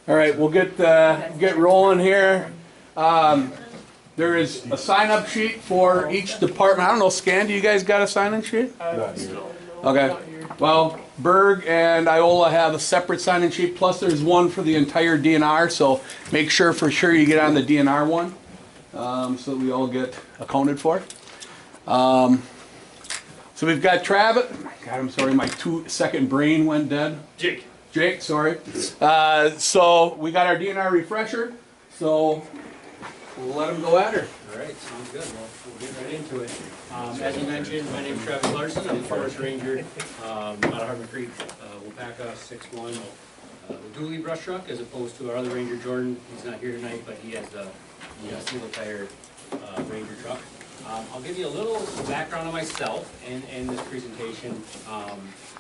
All right, we'll get rolling here. There is a sign-up sheet for each department. I don't know, Scan, do you guys got a sign-in sheet? Okay. Well, Berg and Iola have a separate sign-in sheet, plus there's one for the entire DNR, so make sure for sure you get on the DNR one, so that we all get accounted for. So we've got Travis. God, I'm sorry, my 2-second brain went dead. Jake, sorry. So we got our DNR refresher, so we'll let him go at her. All right, sounds good. Well, we'll get right into it. As you mentioned, my name is Travis Larson. I'm the Forest Ranger out of Hartman Creek, Wapaka 6-1. The dually brush truck, as opposed to our other Ranger, Jordan. He's not here tonight, but he has the single-tire Ranger truck. I'll give you a little background on myself and this presentation.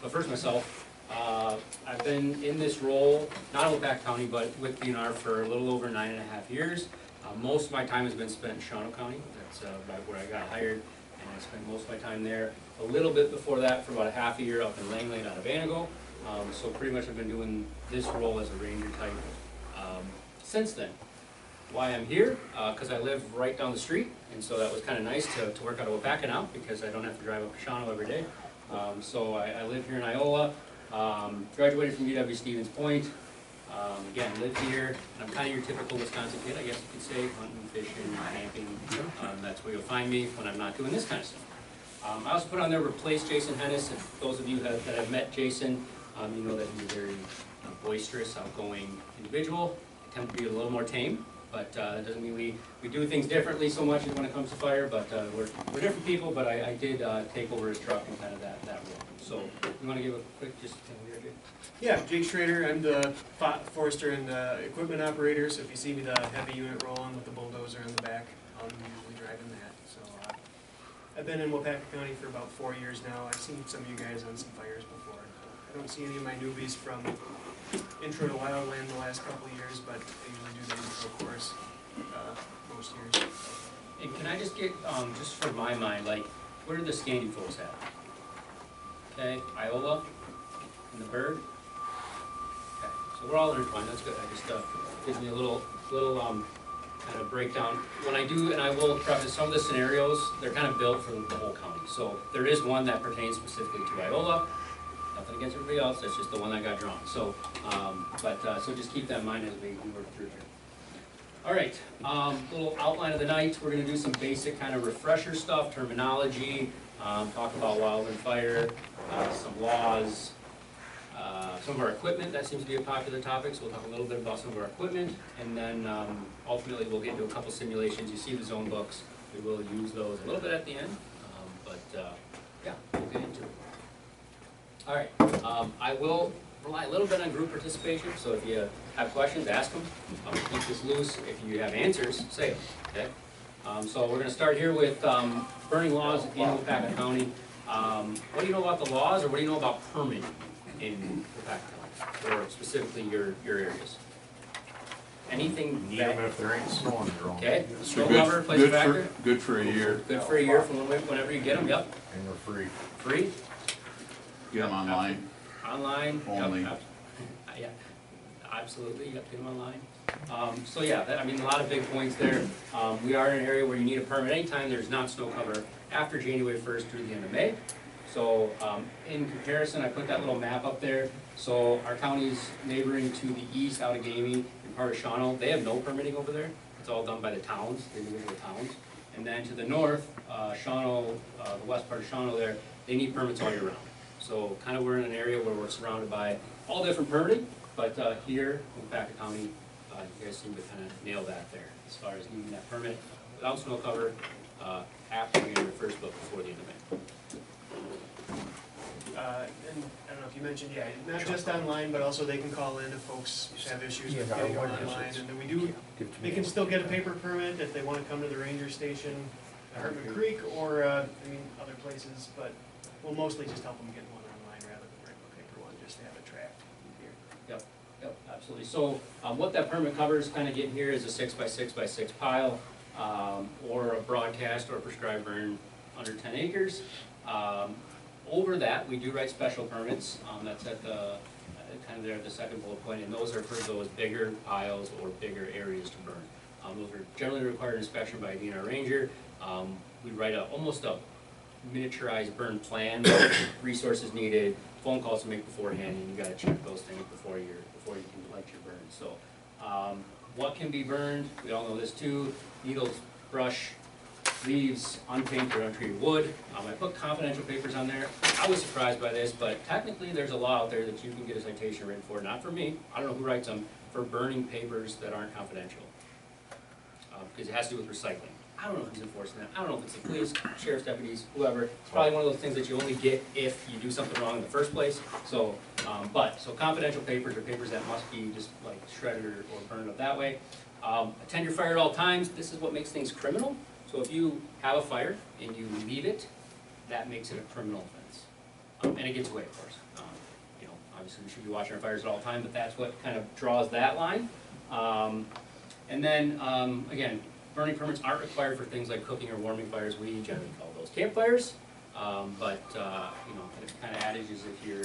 But first, myself. I've been in this role, not in Wapaka County, but with DNR for a little over 9.5 years. Most of my time has been spent in Shawano County. That's right where I got hired, and I spent most of my time there. A little bit before that, for about a half a year, up in Wildland out of Anago. So pretty much I've been doing this role as a Ranger type since then. Why I'm here? Because I live right down the street, and so that was kind of nice to work out of Wapaka now, because I don't have to drive up to Shawano every day. So I live here in Iola. Graduated from UW Stevens Point. Again, live here, and I'm kind of your typical Wisconsin kid, I guess you could say, hunting, fishing, camping. That's where you'll find me when I'm not doing this kind of stuff. I also put on there replace Jason Hennis. If those of you that have met Jason, you know that he's a very boisterous, outgoing individual. I tend to be a little more tame, but that doesn't mean we do things differently so much when it comes to fire, but we're different people, but I did take over his truck and kind of that role. So, you want to give a quick, just Yeah, Jake Schrader. I'm the forester and the equipment operator, so if you see me the heavy unit rolling with the bulldozer in the back, I'm usually driving that. So I've been in Wapaka County for about 4 years now. I've seen some of you guys on some fires before. I don't see any of my newbies from Intro to Wildland the last couple of years, but I usually do the intro course most years. And can I just get, just for my mind, like, where do the Scandy folks at? Okay, Iola and the Berg. Okay, so we're all intertwined. That's good. I just gives me a little kind of breakdown. When I do, and I will preface some of the scenarios, they're kind of built for the whole county. So there is one that pertains specifically to Iola. Nothing against everybody else. That's just the one that got drawn. So, so just keep that in mind as we work through here. All right, little outline of the night. We're going to do some basic kind of refresher stuff, terminology, talk about wildland fire, some laws, some of our equipment. That seems to be a popular topic, so we'll talk a little bit about some of our equipment, and then ultimately we'll get into a couple simulations. You see the zone books. We will use those a little bit at the end, yeah, we'll get into it. All right, I will rely a little bit on group participation, so if you have questions, ask them. Keep this loose. If you have answers, say them, okay? So we're going to start here with burning laws in Wapaka County. What do you know about the laws, or what do you know about permitting in Wapaka County, or specifically your areas? Anything? Need them if there ain't snow on the ground. Okay, snow cover plays a factor? Good for a year. Good for a year from whenever you get them, yep. And they're free. Free? Get them online. Online? Only. Yep. Yeah, absolutely, you have to get them online. So yeah, I mean, a lot of big points there. We are in an area where you need a permit anytime there's not snow cover after January 1st through the end of May. So in comparison, I put that little map up there. So our county's neighboring to the east out of Gamey and part of Shawano. They have no permitting over there. It's all done by the towns, the individual towns. And then to the north, Shawano, the west part of Shawano there, they need permits all year round. So kind of we're in an area where we're surrounded by all different permitting, but here in Wapaka County, you guys seem to kind of nail that there as far as needing that permit without snow cover after January 1st, but before the end of May. And I don't know if you mentioned, yeah, not just online, but also they can call in if folks have issues with getting online. And then we do, they can still get a paper permit if they want to come to the ranger station at Hartman Creek or, I mean, other places, but we'll mostly just help them get one online rather than write a paper one, just to have it tracked here. Yep, yep, absolutely. So what that permit covers, kind of getting here, is a 6x6x6 pile, or a broadcast or prescribed burn under 10 acres. Over that, we do write special permits. That's at the kind of there at the second bullet point, and those are for those bigger piles or bigger areas to burn. Those are generally required inspection by a DNR ranger. We write almost a miniaturized burn plan, resources needed, phone calls to make beforehand, and you gotta check those things before you can light your burn. So, what can be burned? We all know this too: needles, brush, leaves, unpainted or untreated wood. I put confidential papers on there. I was surprised by this, but technically there's a law out there that you can get a citation written for, not for me, I don't know who writes them, for burning papers that aren't confidential. Because it has to do with recycling. I don't know who's enforcing that. I don't know if it's the police, sheriff's deputies, whoever. It's probably one of those things that you only get if you do something wrong in the first place. So, so confidential papers are papers that must be just like shredded or burned up that way. Attend your fire at all times. This is what makes things criminal. So if you have a fire and you leave it, that makes it a criminal offense. And it gets away, of course. You know, obviously we should be watching our fires at all times, but that's what kind of draws that line. And then, again, burning permits aren't required for things like cooking or warming fires. We generally call those campfires. But you know, it's kind of adage is if you're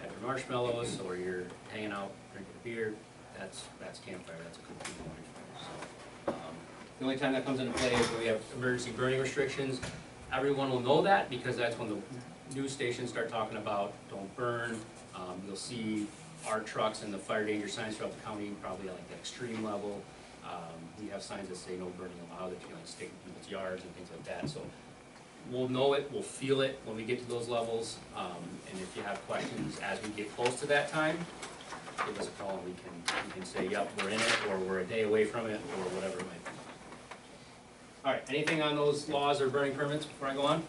having marshmallows or you're hanging out drinking a beer, that's campfire. That's a cooking and warming fire. So, the only time that comes into play is when we have emergency burning restrictions. Everyone will know that because that's when the news stations start talking about don't burn. You'll see our trucks and the fire danger signs throughout the county, probably at like the extreme level. We have signs that say no burning allowed, that you can like stick in people's yards and things like that. So we'll know it, we'll feel it when we get to those levels. And if you have questions as we get close to that time, give us a call and we can say, yep, we're in it, or we're a day away from it, or whatever it might be. All right, anything on those laws or burning permits before I go on?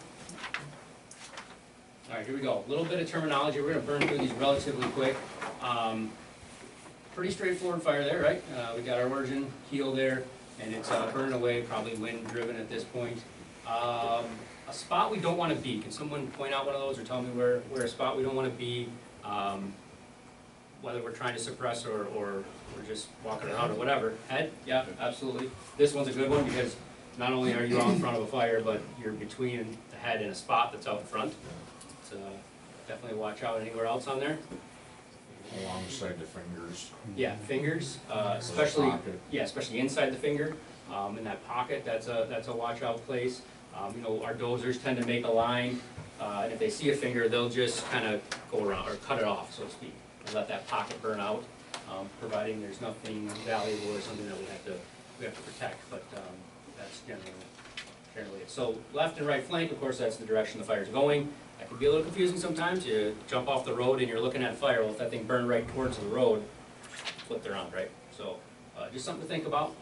All right, here we go. A little bit of terminology. We're gonna burn through these relatively quick. Pretty straightforward fire there, right? We got our origin keel there, and it's burning away, probably wind driven at this point. A spot we don't want to be. Can someone point out one of those or tell me where a spot we don't want to be, whether we're trying to suppress or we're just walking around or whatever? Head? Yeah, absolutely. This one's a good one because not only are you out in front of a fire, but you're between the head and a spot that's out in front. So definitely watch out anywhere else on there. Alongside the fingers. Yeah, fingers, especially inside the finger, in that pocket. That's a watch out place. You know, our dozers tend to make a line, and if they see a finger, they'll just kind of go around or cut it off, so to speak, and let that pocket burn out, providing there's nothing valuable or something that we have to protect. But that's generally it. So left and right flank, of course, that's the direction the fire's going. That can be a little confusing sometimes. You jump off the road and you're looking at fire. Well, if that thing burned right towards the road, flipped around, right? So just something to think about.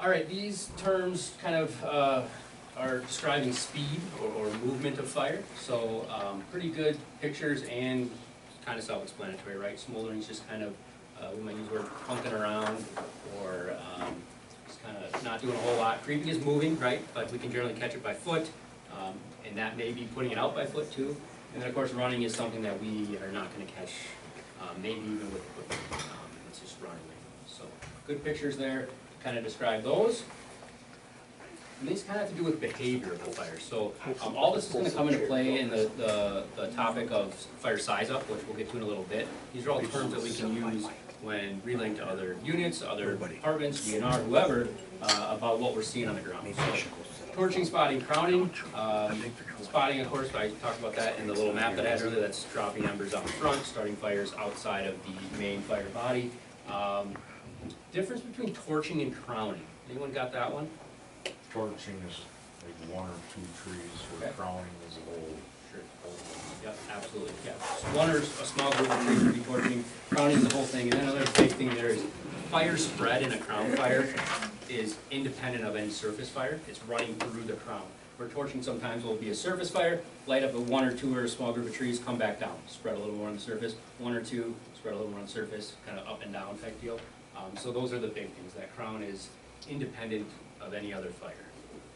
All right, these terms kind of are describing speed or movement of fire. So pretty good pictures and kind of self-explanatory, right? Smoldering is just kind of, we might use the word clunking around or just kind of not doing a whole lot. Creeping is moving, right? But we can generally catch it by foot. And that may be putting it out by foot too. And then of course running is something that we are not going to catch, maybe even with equipment. It's just running. So good pictures there to kind of describe those. And these kind of have to do with behavior of the fire. So all this is going to come into play in the topic of fire size up, which we'll get to in a little bit. These are all terms that we can use when relaying to other units, other departments, DNR, whoever, about what we're seeing on the ground. So, torching, spotting, crowning. Spotting, of course, I talked about that in the little map that I had earlier. That's dropping embers out front, starting fires outside of the main fire body. Difference between torching and crowning. Anyone got that one? Torching is like one or two trees, where crowning is a whole. Sure. Yep, absolutely. Yeah. So one or a small group of trees would be torching. Crowning is the whole thing. And then another big thing there is fire spread in a crown fire is independent of any surface fire. It's running through the crown. Where torching sometimes will be a surface fire, light up a one or two or a small group of trees, come back down, spread a little more on the surface, one or two, spread a little more on the surface, kind of up and down type deal. So those are the big things. That crown is independent of any other fire.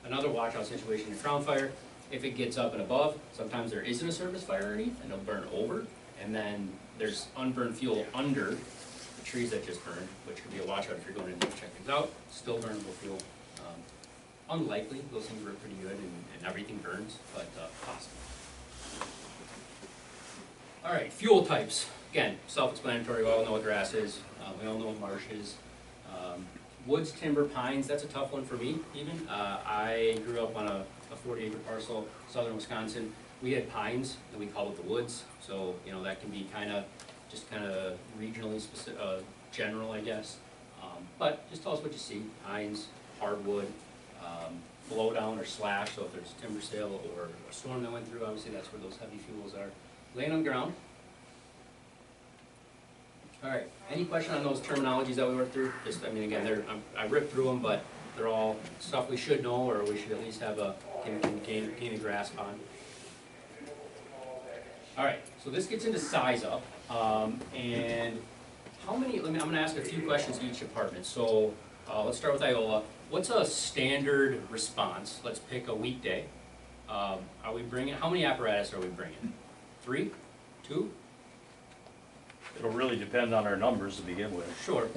Another washout situation in a crown fire, if it gets up and above, sometimes there isn't a surface fire underneath and it'll burn over, and then there's unburned fuel under the trees that just burned, which could be a washout if you're going in to check things out. Still burnable fuel. Unlikely, those things work pretty good and everything burns, but possible. All right, fuel types. Again, self-explanatory, we all know what grass is, we all know what marsh is. Woods, timber, pines, that's a tough one for me even. I grew up on a 40-acre parcel, southern Wisconsin. We had pines, and we called it the woods. So, you know, that can be kind of regionally specific, general, I guess. But just tell us what you see. Pines, hardwood, blowdown or slash, so if there's a timber sale or a storm that went through, obviously that's where those heavy fuels are. Laying on ground. All right, any question on those terminologies that we worked through? Just, I mean, again, I ripped through them, but they're all stuff we should know, or we should at least have gain a grasp on. All right, so this gets into size up, and how many, I'm gonna ask a few questions each department. So let's start with Iola. What's a standard response? Let's pick a weekday. Are we bringing, how many apparatus are we bringing? 3? 2? It'll really depend on our numbers to begin with. Sure.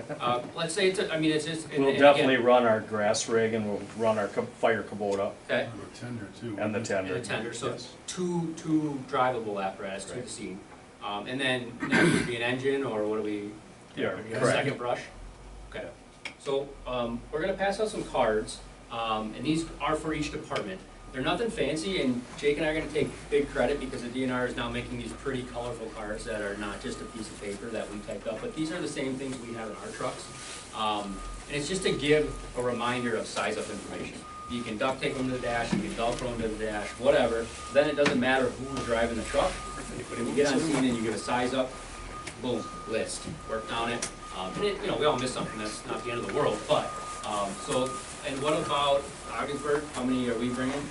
Let's say it's, it's just. We'll definitely run our grass rig and we'll run our fire Kubota. Okay. The tender too. And the tender. And the tender, so Yes. two drivable apparatus to the scene. And then next would be an engine, or what do we? Yeah, A correct. second brush? Okay. So, we're gonna pass out some cards, and these are for each department. They're nothing fancy, and Jake and I are gonna take big credit because the DNR is now making these pretty colorful cards that are not just a piece of paper that we typed up, but these are the same things we have in our trucks. And it's just to give a reminder of size up information. You can duct tape them to the dash, you can Velcro them to the dash, whatever. Then it doesn't matter who's driving the truck. When you get on scene and you give a size up, boom, list, work down it. And it, we all miss something, that's not the end of the world, but, and what about Ogdensburg, how many are we bringing?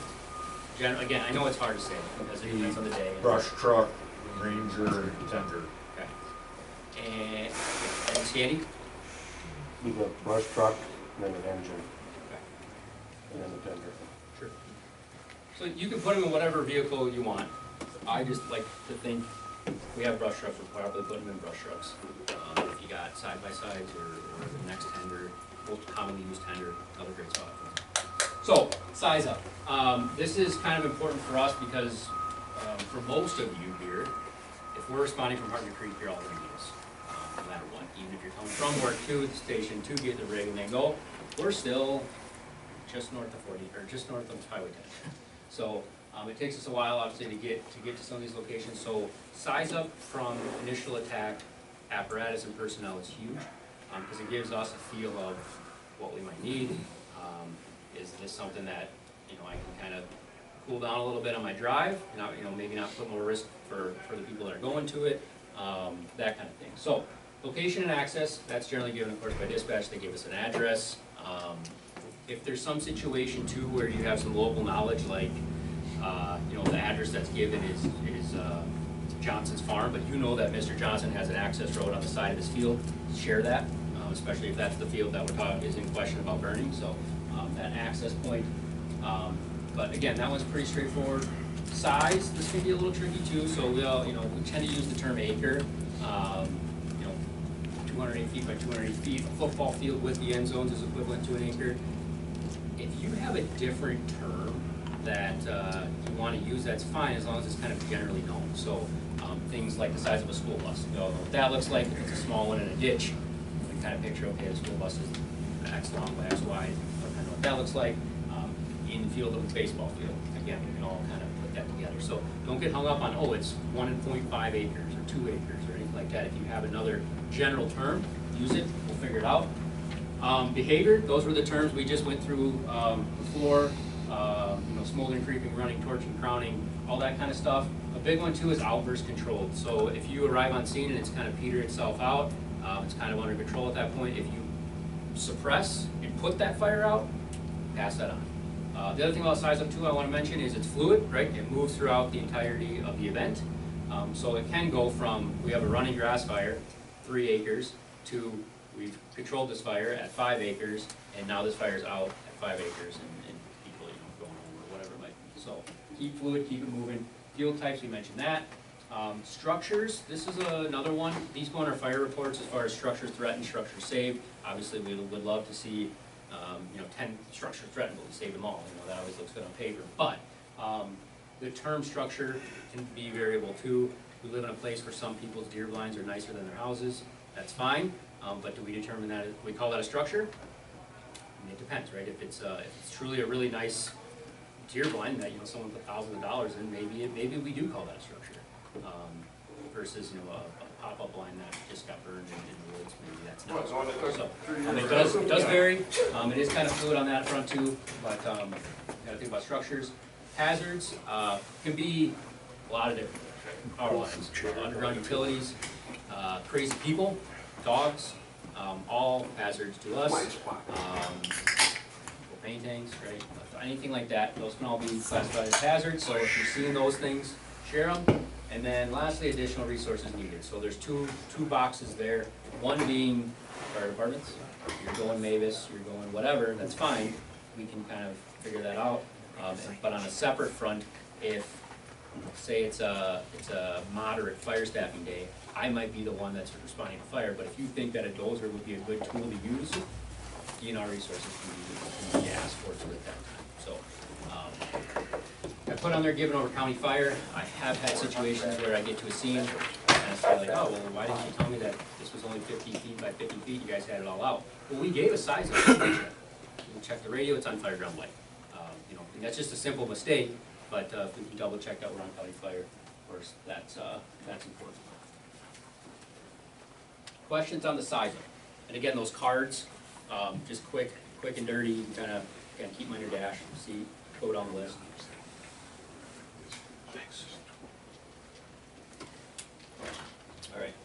Again, I know it's hard to say, because it depends on the day. Brush truck, ranger, tender. Okay. And Sandy? We got brush truck, and then an engine, Okay. and then a tender. Sure. So you can put them in whatever vehicle you want. I just like to think we have brush trucks, we'll probably put them in brush trucks. If you got side-by-sides or the next tender, most commonly used tender, other great stuff. So, size up. This is kind of important for us because for most of you here, if we're responding from Hartman Creek, you're all going to need us, no matter what. Even if you're coming from work to the station to get the rig and then go, we're still just north of 40, or just north of Highway 10. So it takes us a while, obviously, to get to some of these locations. So size up from initial attack apparatus and personnel is huge because it gives us a feel of what we might need. Is this something that I can kind of cool down a little bit on my drive, maybe not put more risk for the people that are going to it, that kind of thing. So location and access, that's generally given, of course, by dispatch. They give us an address. If there's some situation too where you have some local knowledge, like the address that's given is Johnson's farm, but you know that Mr. Johnson has an access road on the side of his field, share that, especially if that's the field that we're talking is in question about burning. So that access point. But again, that one's pretty straightforward. Size, this can be a little tricky too. So we tend to use the term acre. 208 feet by 208 feet. A football field with the end zones is equivalent to an acre. If you have a different term that you want to use, that's fine as long as it's kind of generally known. So things like the size of a school bus. You know what that looks like. If it's a small one in a ditch, you can kind of picture, okay, the school bus is X long by X wide. I know what that looks like. In the field of a baseball field, again, we can all kind of put that together. So don't get hung up on, oh, it's 1.5 acres or 2 acres or anything like that. If you have another general term, use it, we'll figure it out. Behavior, those were the terms we just went through before, smoldering, creeping, running, torching, crowning, all that kind of stuff. A big one too is outburst controlled. So if you arrive on scene and it's kind of petered itself out, it's kind of under control at that point. If you suppress and put that fire out, pass that on. The other thing about size up too I want to mention is it's fluid, right? It moves throughout the entirety of the event. So it can go from, we have a running grass fire, 3 acres, to we've controlled this fire at 5 acres, and now this fire's out at 5 acres, and people going over, whatever it might be. So keep fluid, keep it moving. Fuel types, we mentioned that. Structures, this is another one. These go on our fire reports as far as structures threatened, structures saved. Obviously, we would love to see 10 structures threatened, but we save them all. That always looks good on paper. But the term structure can be variable too. we live in a place where some people's deer blinds are nicer than their houses, that's fine, but do we determine that, we call that a structure? I mean, it depends, right? If it's truly a really nice deer blind that, you know, someone put thousands of dollars in, maybe we do call that a structure. Versus, you know, a pop-up blind that just got burned in the woods, maybe that's not. So, it does vary, it is kind of fluid on that front too, but, you gotta think about structures. Hazards, can be a lot of different things, power lines, underground utilities, crazy people, dogs, all hazards to us. Propane tanks, right, anything like that, those can all be classified as hazards, so if you're seeing those things, share them. And then lastly, additional resources needed. So there's two boxes there, one being fire departments. You're going Mavis, you're going whatever, that's fine, we can kind of figure that out. But on a separate front, if, say it's a moderate fire staffing day, I might be the one that's responding to fire, but if you think that a dozer would be a good tool to use, DNR resources can be asked for too at that time. So, I put on there giving over county fire. I have had situations where I get to a scene and it's like, oh, well, why didn't you tell me that this was only 50 feet by 50 feet, you guys had it all out? Well, we gave a size of it. We checked the radio, it's on fire ground light. You know, and that's just a simple mistake, but if we can double check that we're on county fire, of course, that's important. Questions on the size of it? And again, those cards, just quick and dirty, you can kind of keep them on your dash, see, go down the list. Thanks. All right.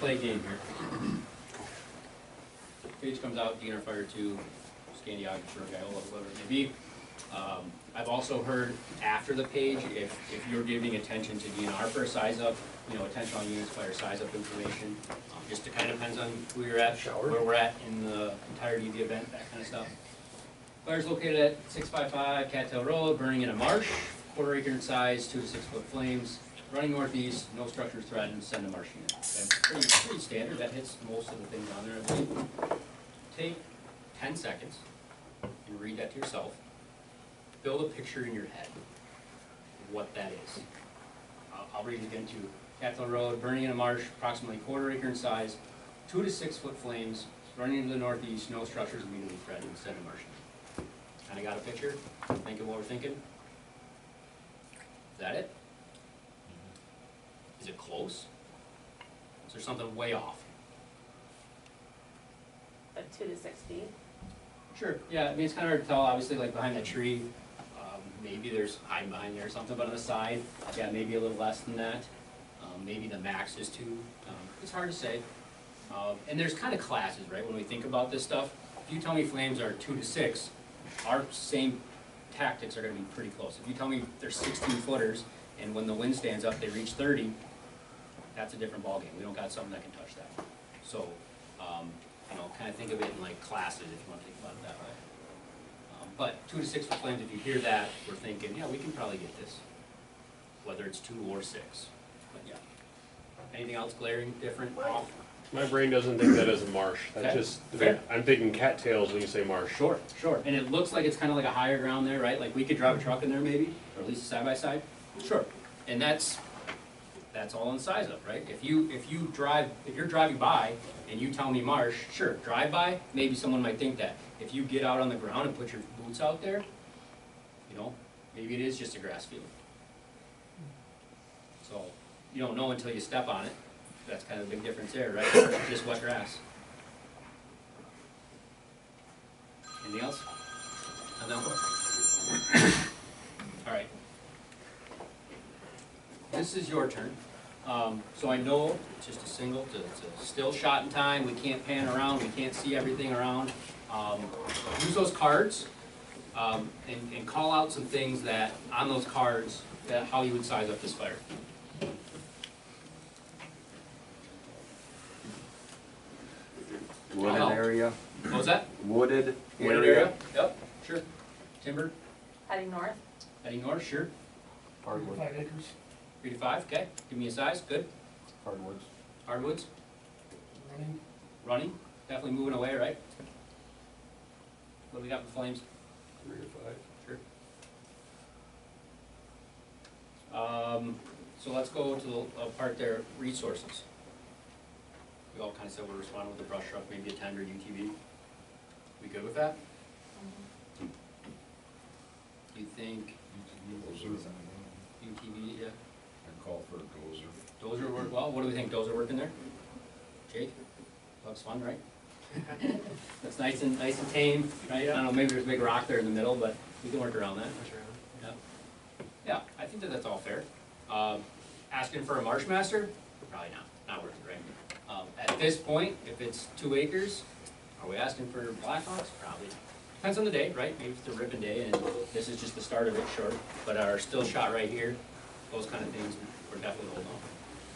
Play a game here. Page comes out, DNR Fire 2, Scandiag, Gaiola, whoever it may be. I've also heard after the page, if you're giving attention to DNR for a size up, you know, attention on units, fire size up information, just it kind of depends on who you're at, where we're at in the entirety of the event, that kind of stuff. Fire's located at 655 Cattail Road, burning in a marsh, quarter acre in size, 2 to 6 foot flames, running northeast, no structures threatened, send a marsh unit. Okay. Pretty standard, that hits most of the things on there, I believe. Take 10 seconds and read that to yourself. Build a picture in your head of what that is. I'll read it again too. Cattail Road, burning in a marsh, approximately quarter acre in size, 2 to 6 foot flames, running into the northeast, no structures immediately threatened, send a marsh unit. Kinda got a picture? Thinking what we're thinking? Is that it? Is it close? Is there something way off? Like 2 to 6 feet. Sure, yeah, I mean, it's kinda hard to tell, obviously, like behind that tree, maybe there's hiding behind there or something, but on the side, yeah, maybe a little less than that. Maybe the max is 2, it's hard to say. And there's kinda classes, right, when we think about this stuff. If you tell me flames are 2 to 6, our same tactics are gonna be pretty close. If you tell me they're 16 footers, and when the wind stands up, they reach 30, that's a different ballgame. We don't got something that can touch that. So, you know, kind of think of it in like classes if you want to think about it that way. But 2 to 6 foot flames, if you hear that, we're thinking, yeah, we can probably get this, whether it's 2 or 6. But yeah. Anything else glaring, different, off? My brain doesn't think that as a marsh. That's Okay. just, Fair. I'm thinking cattails when you say marsh. Sure. And it looks like it's kind of like a higher ground there, right? Like we could drive a truck in there maybe, or at least side by side. Sure. And that's all in size up, right? If you're driving by and you tell me marsh, sure, drive by, maybe someone might think that. If you get out on the ground and put your boots out there, you know, maybe it is just a grass field. So you don't know until you step on it. That's kind of the big difference there, right? Just wet grass. Anything else on that one? All right. This is your turn. So I know it's just a single, it's a still shot in time, we can't pan around, we can't see everything around. Use those cards and call out some things that, on those cards, that how you would size up this fire. Wooded area. What was that? Wooded Wooded area. Yep, sure. Timber, Heading north. heading north, sure. Hardwood. 5 acres. 3 to 5, okay. Give me a size, good. Hardwoods. Hardwoods, Running. running, definitely moving away, right? What do we got for flames? 3 to 5. Sure. So let's go to the part there, resources. We all kind of said we're responding with a brush truck, maybe a tender UTV. We good with that? Do you think UTV, yeah? I call for a dozer. Dozer work well? What do we think? Dozer working there? Jake? Looks fun, right? That's nice and tame, right? I don't know, maybe there's a big rock there in the middle, but we can work around that. Yeah, I think that that's all fair. Asking for a marsh master? Probably not worth it, right? At this point, if it's 2 acres, are we asking for Blackhawks? Probably. Depends on the day, right? Maybe it's a ribbon day and this is just the start of it, short. But our still shot right here, those kind of things, we're definitely holding on.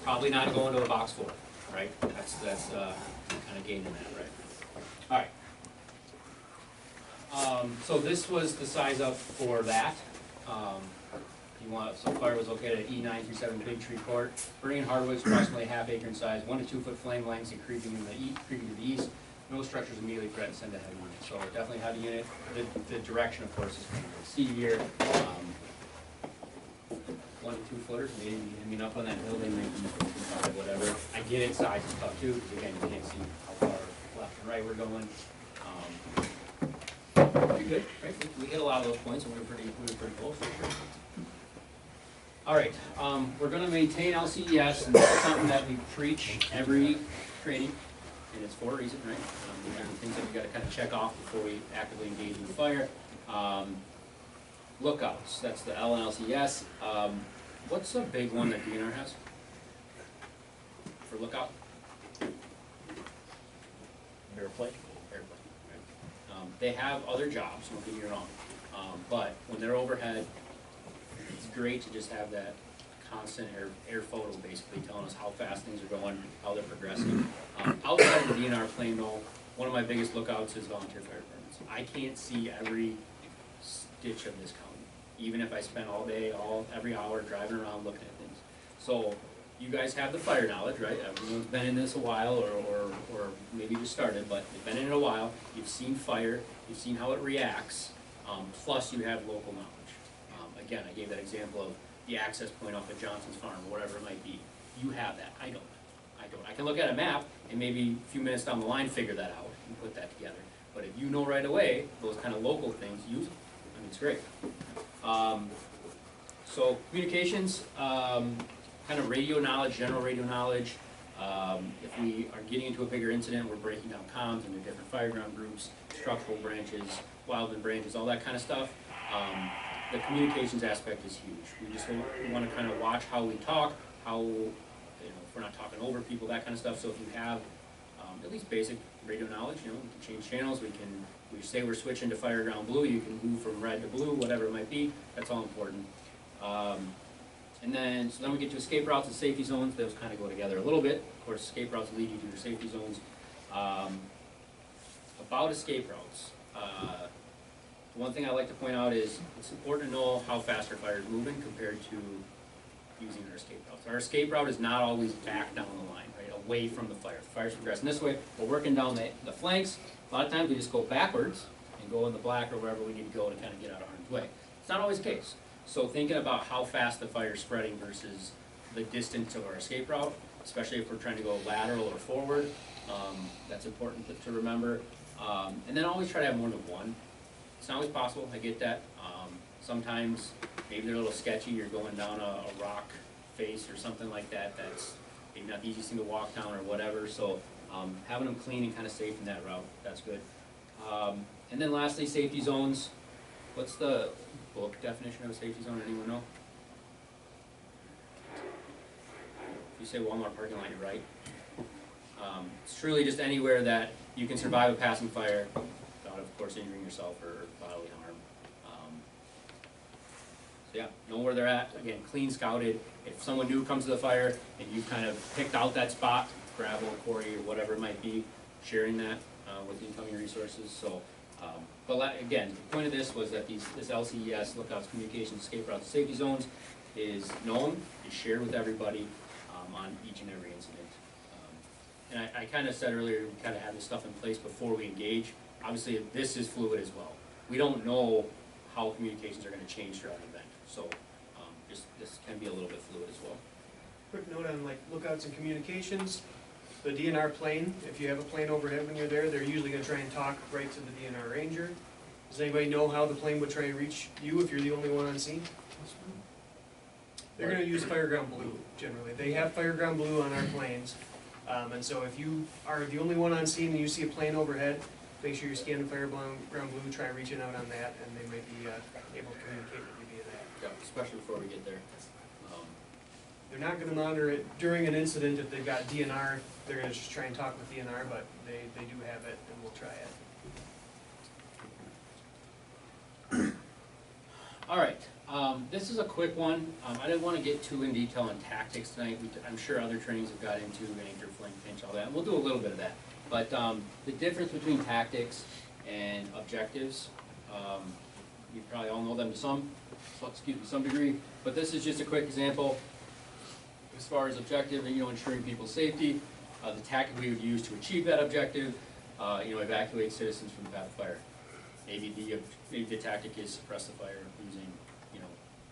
Probably not going to a box 4, right? That's kind of gaining that, right? All right. So this was the size up for that. So fire was located at E937 Big Tree Court. Burning hardwoods approximately ½ acre in size, 1 to 2 foot flame lengths and creeping to the east. No structures immediately threaten to send a heavy unit. So definitely heavy unit. The direction, of course, is going to see here. 1 to 2 footers, maybe. I mean, up on that hill, they may be whatever. I get it, size is tough too, because again, you can't see how far left and right we're going. Pretty good, right? We hit a lot of those points, and we were pretty close. All right, we're going to maintain LCES, and that's something that we preach every training, and it's for a reason, right? These are the things that we got to kind of check off before we actively engage in the fire. Lookouts, that's the L and LCES. What's a big one that DNR has for lookout? Airplane. Right? They have other jobs, don't get me wrong, but when they're overhead, it's great to just have that constant air photo basically telling us how fast things are going, how they're progressing. Outside of the DNR plane though, one of my biggest lookouts is volunteer fire departments. I can't see every stitch of this county, even if I spend all day, every hour driving around looking at things. So you guys have the fire knowledge, right? Everyone's been in this a while or maybe just started, but you've been in it a while. You've seen fire, you've seen how it reacts, plus you have local knowledge. Again, I gave that example of the access point off of Johnson's Farm, or whatever it might be. You have that. I don't. I can look at a map and maybe a few minutes down the line figure that out and put that together. But if you know right away those kind of local things, use them. I mean, it's great. So communications, kind of radio knowledge, general radio knowledge. If we are getting into a bigger incident, we're breaking down comms into different fireground groups, structural branches, wildland branches, all that kind of stuff. The communications aspect is huge. We just want to kind of watch how we talk, if we're not talking over people, that kind of stuff. So if you have at least basic radio knowledge, we can change channels. We say we're switching to fireground blue, you can move from red to blue, whatever it might be. That's all important. And then we get to escape routes and safety zones. Those kind of go together a little bit. Of course, escape routes lead you to your safety zones. About escape routes. One thing I like to point out is it's important to know how fast our fire is moving compared to using our escape routes. Our escape route is not always back down the line, right, away from the fire. The fire's progressing this way, we're working down the flanks. A lot of times we just go backwards and go in the black or wherever we need to go to kind of get out of harm's way. It's not always the case. So thinking about how fast the fire is spreading versus the distance of our escape route, especially if we're trying to go lateral or forward, that's important to remember. And then always try to have more than one. It's not always possible, I get that. Sometimes maybe they're a little sketchy, you're going down a rock face or something like that, that's maybe not the easiest thing to walk down or whatever, so having them clean and kind of safe in that route, that's good. And then lastly, safety zones. What's the book definition of a safety zone, anyone know? If you say Walmart parking lot, you're right. It's truly just anywhere that you can survive a passing fire without, of course, injuring yourself or bodily harm. So yeah, know where they're at. Again, clean scouted. If someone new comes to the fire and you've kind of picked out that spot, gravel, quarry, or whatever it might be, sharing that with the incoming resources. So, but again, the point of this was that this LCES, lookouts, communications, escape routes, safety zones, is known, is shared with everybody on each and every incident. And I kind of said earlier, we kind of have this stuff in place before we engage. Obviously, this is fluid as well. We don't know how communications are going to change throughout the event. So just kind can be a little bit fluid as well. Quick note on like lookouts and communications. The DNR plane, if you have a plane overhead when you're there, they're usually gonna try and talk right to the DNR ranger. Does anybody know how the plane would try and reach you if you're the only one on scene? They're gonna use Fireground Blue generally. They have Fireground Blue on our planes. And so if you are the only one on scene and you see a plane overhead, make sure you're scanning Fireground Blue, try reaching out on that, and they might be able to communicate with you via that. Yeah, especially before we get there. They're not gonna monitor it during an incident if they've got DNR, they're gonna just try and talk with DNR, but they do have it and we'll try it. All right, this is a quick one. I didn't want to get too in detail on tactics tonight. I'm sure other trainings have got into anchor, flank, pinch, all that, and we'll do a little bit of that. But the difference between tactics and objectives, you probably all know them to some degree, but this is just a quick example. As far as objective, ensuring people's safety, the tactic we would use to achieve that objective, evacuate citizens from the path of fire. Maybe the tactic is suppress the fire using,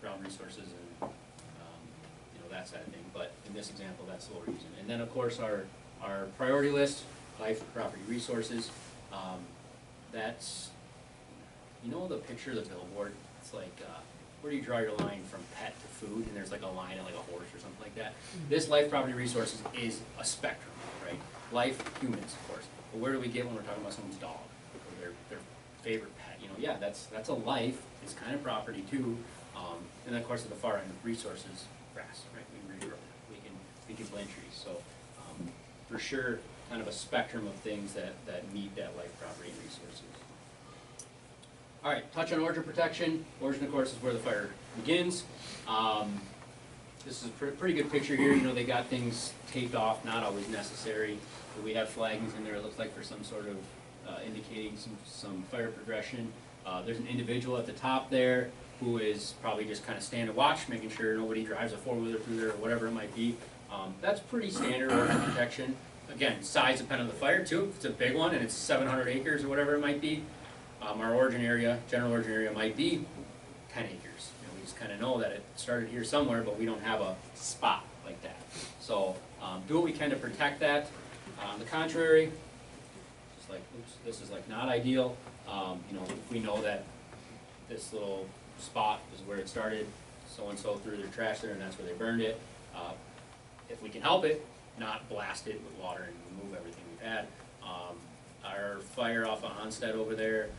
ground resources and, that side of thing. But in this example, that's what we're using. And then, of course, our priority list, life, property, resources. That's, the picture of the billboard. It's like, where do you draw your line from pet to food? And there's like a line of like a horse or something like that. This life, property, resources is a spectrum, right? Life, humans, of course. But where do we get when we're talking about someone's dog or their favorite pet? Yeah, that's a life. It's kind of property too. And then of course at the far end, resources, grass, right? We can regrow that. We can plant trees. So for sure, kind of a spectrum of things that meet that life, property, and resources. All right, touch on origin protection. Origin, of course, is where the fire begins. This is a pretty good picture here. They got things taped off, not always necessary. But we have flaggings in there, it looks like, for some sort of indicating some fire progression. There's an individual at the top there who is probably just kind of stand and watch, making sure nobody drives a four-wheeler through there or whatever it might be. That's pretty standard origin protection. Again, size dependent on the fire too. If it's a big one and it's 700 acres or whatever it might be, our origin area, general origin area might be 10 acres. We just kind of know that it started here somewhere, but we don't have a spot like that. So do what we can to protect that. On the contrary, just like, oops, this is like not ideal. If we know that this little spot is where it started, so-and-so threw their trash there and that's where they burned it. If we can help it, not blast it with water and remove everything we've had. Our fire off of Onstead over there,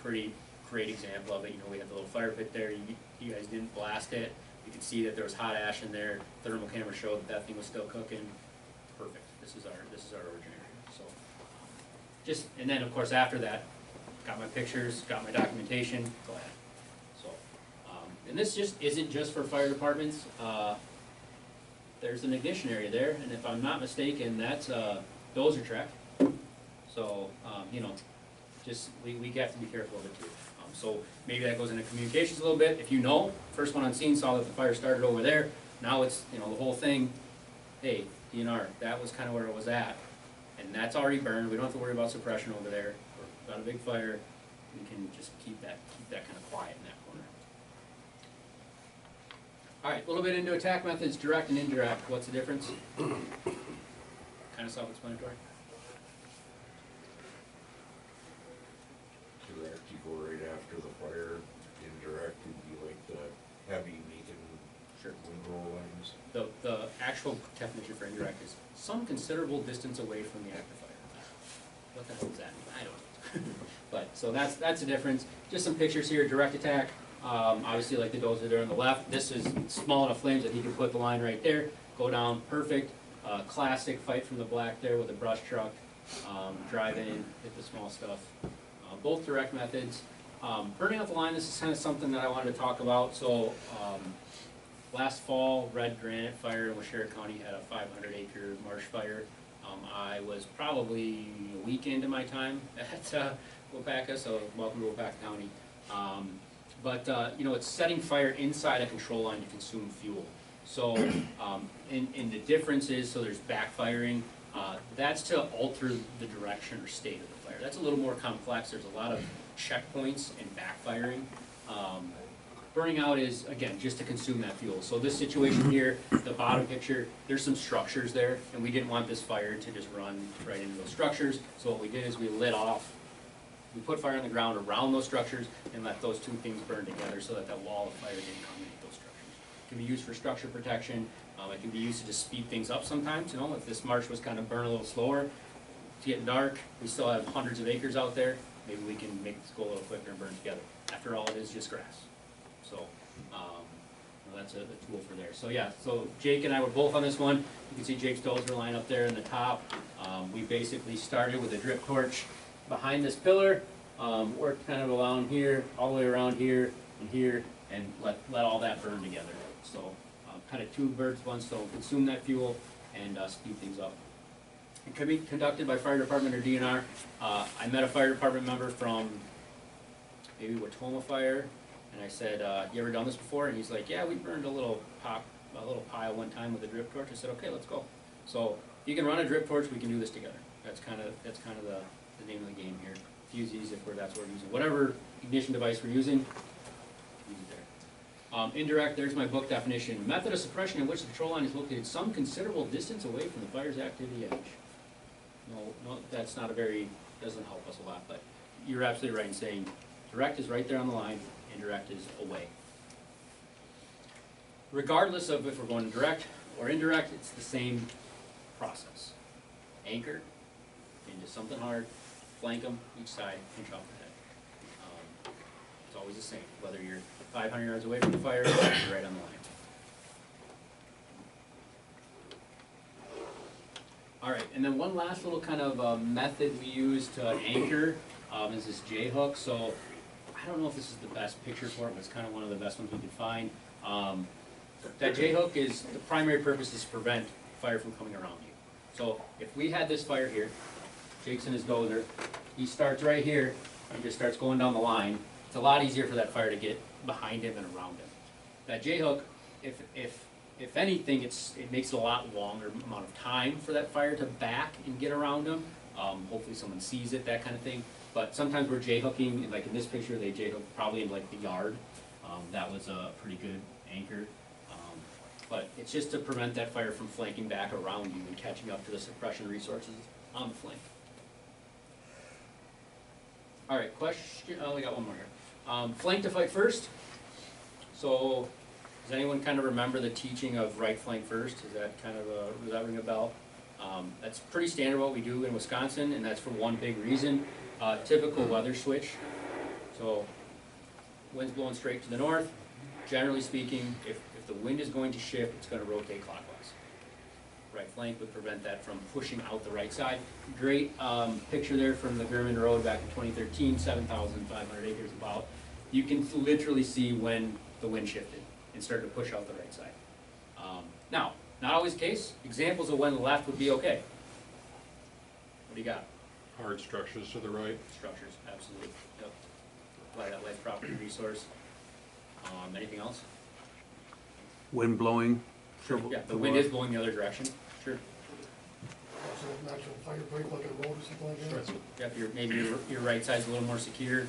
pretty great example of it. We had the little fire pit there. You guys didn't blast it. You could see that there was hot ash in there. Thermal camera showed that thing was still cooking. Perfect. This is our origin area. So, and then of course after that, got my pictures, got my documentation. Go ahead. So, and this just isn't just for fire departments. There's an ignition area there, and if I'm not mistaken, that's dozer track. So, we have to be careful of it too. So maybe that goes into communications a little bit. If first one on scene saw that the fire started over there, now it's, the whole thing, hey, DNR, that was kind of where it was at. And that's already burned. We don't have to worry about suppression over there. We've got a big fire. We can just keep that kind of quiet in that corner. All right, a little bit into attack methods, direct and indirect. What's the difference? Kind of self-explanatory. Direct, you go right after the fire. Indirect would be like the heavy making wind rollings. The actual definition for indirect is some considerable distance away from the active fire. What the hell does that mean? I don't know. But so that's the difference. Just some pictures here. Direct attack. Obviously, like the dozer there on the left. This is small enough flames that he can put the line right there. Go down perfect. Classic fight from the black there with a brush truck. Drive in, hit the small stuff. Both direct methods. Burning out the line, this is kind of something that I wanted to talk about. So last fall, Red Granite Fire in Washera County had a 500-acre marsh fire. I was probably a week into my time at Wapaka, so welcome to Wapaka County. It's setting fire inside a control line to consume fuel. So, and the difference is, so there's backfiring. That's to alter the direction or state of the fire. That's a little more complex. There's a lot of checkpoints and backfiring. burning out is, again, just to consume that fuel. So this situation here, the bottom picture, there's some structures there, and we didn't want this fire to just run right into those structures. So what we did is we lit off, we put fire on the ground around those structures and let those two things burn together so that that wall of fire didn't come into those structures. It can be used for structure protection. It can be used to just speed things up sometimes. You know, if this marsh was kind of burn a little slower, it's getting dark, we still have hundreds of acres out there, maybe we can make this go a little quicker and burn together. After all, it is just grass. So, that's a tool for there. So yeah, so Jake and I were both on this one. You can see Jake's dozer line up there in the top. We basically started with a drip torch behind this pillar, worked kind of around here, all the way around here, and let all that burn together. So, kind of two birds, one stone, consume that fuel and speed things up. It could be conducted by fire department or DNR. I met a fire department member from maybe Watoma Fire, and I said, you ever done this before? And he's like, yeah, we burned a little pile one time with a drip torch. I said, okay, let's go. So if you can run a drip torch, we can do this together. That's kind of the name of the game here. Fusees, that's what we're using. Whatever ignition device we're using, use it there. Indirect, there's my book definition. Method of suppression in which the control line is located some considerable distance away from the fire's activity edge. No, that's not doesn't help us a lot, but you're absolutely right in saying direct is right there on the line, indirect is away. Regardless of if we're going direct or indirect, it's the same process. Anchor into something hard, flank them each side, pinch off the head. It's always the same, whether you're 500 yards away from the fire or you're right on the line. All right, and then one last little kind of method we use to anchor is this J-hook. So I don't know if this is the best picture for it, but it's kind of one of the best ones we could find. That J-hook is, the primary purpose is to prevent fire from coming around you. So if we had this fire here, Jake's in his dozer, he starts right here and just starts going down the line. It's a lot easier for that fire to get behind him and around him. That J-hook, if anything, it makes it a lot longer amount of time for that fire to back and get around him. Hopefully someone sees it, that kind of thing. But sometimes we're J-hooking, like in this picture, they J-hook probably in like the yard. That was a pretty good anchor. But it's just to prevent that fire from flanking back around you and catching up to the suppression resources on the flank. All right, question, we got one more here. Flank to fight first. So, does anyone kind of remember the teaching of right flank first? Is that kind of does that ring a bell? That's pretty standard what we do in Wisconsin, and that's for one big reason. Typical weather switch. So, wind's blowing straight to the north. Generally speaking, if the wind is going to shift, it's going to rotate clockwise. Right flank would prevent that from pushing out the right side. Great picture there from the German Road back in 2013, 7,500 acres about. You can literally see when the wind shifted and started to push out the right side. Now, not always the case. Examples of when the left would be okay. What do you got? Hard structures to the right. Structures, absolutely. Yep. Apply that life property resource. Anything else? Wind blowing. Yeah, the wind is blowing the other direction. Sure. Also, natural fire break like a road or something like that. Yep, maybe your right side's a little more secure,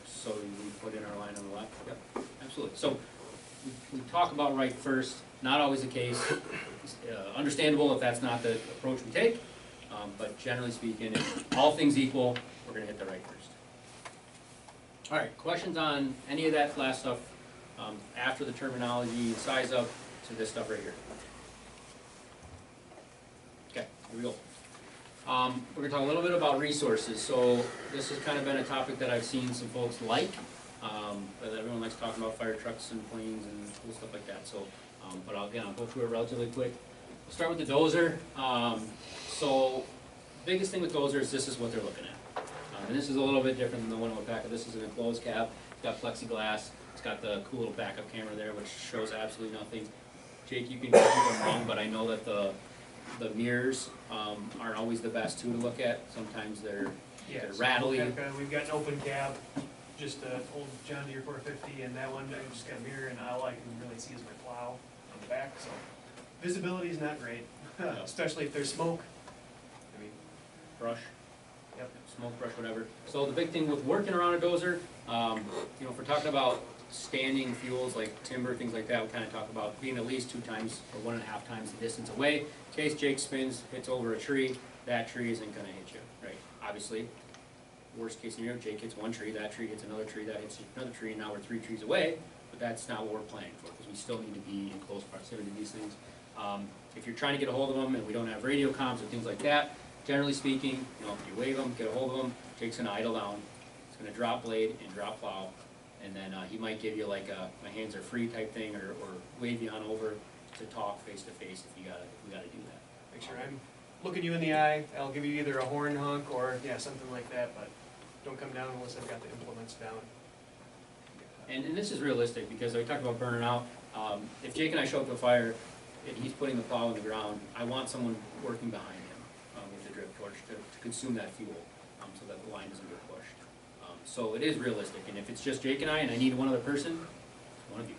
so we put in our line on the left. Yep, absolutely. So we talk about right first. Not always the case. Understandable if that's not the approach we take, but generally speaking, if all things equal, we're going to hit the right first. All right, questions on any of that last stuff after the terminology, size up to this stuff right here? Okay, here we go. We're going to talk a little bit about resources. So this has kind of been a topic that I've seen some folks like. But everyone likes talking about fire trucks and planes and cool stuff like that. So, but I'll go through it relatively quick. We'll start with the dozer. So biggest thing with dozers, this is what they're looking at. And this is a little bit different than the one in Wapaka. This is an enclosed cab. It's got plexiglass. It's got the cool little backup camera there, which shows absolutely nothing. Jake, you can correct me if I'm wrong, but I know that the mirrors aren't always the best too to look at. Sometimes they're rattly. We've got an open cab, just an old John Deere 450, and that one I just got a mirror, and all I can really see is my plow on the back. So visibility is not great, especially if there's smoke. I mean, Brush. Yep. Smoke, brush, whatever. So the big thing with working around a dozer, if we're talking about standing fuels like timber, things like that, we kind of talk about being at least 2 times or 1.5 times the distance away. In case Jake spins, hits over a tree, that tree isn't gonna hit you, right? Obviously, worst case scenario, Jake hits one tree, that tree hits another tree, that hits another tree, and now we're 3 trees away, but that's not what we're planning for, because we still need to be in close proximity to these things. If you're trying to get a hold of them and we don't have radio comms and things like that, generally speaking, you know, if you wave them, get a hold of them, Jake's gonna idle down, he's gonna drop blade and drop plow, and then he might give you like a my hands are free type thing, or wave you on over to talk face to face if we gotta do that. Make sure I'm looking you in the eye. I'll give you either a horn honk or, yeah, something like that, but don't come down unless I've got the implements down. And this is realistic, because we talked about burning out. If Jake and I show up to a fire and he's putting the plow on the ground, I want someone working behind him with the drip torch to consume that fuel, so that the line doesn't get pushed. So it is realistic, and if it's just Jake and I need one other person, one of you.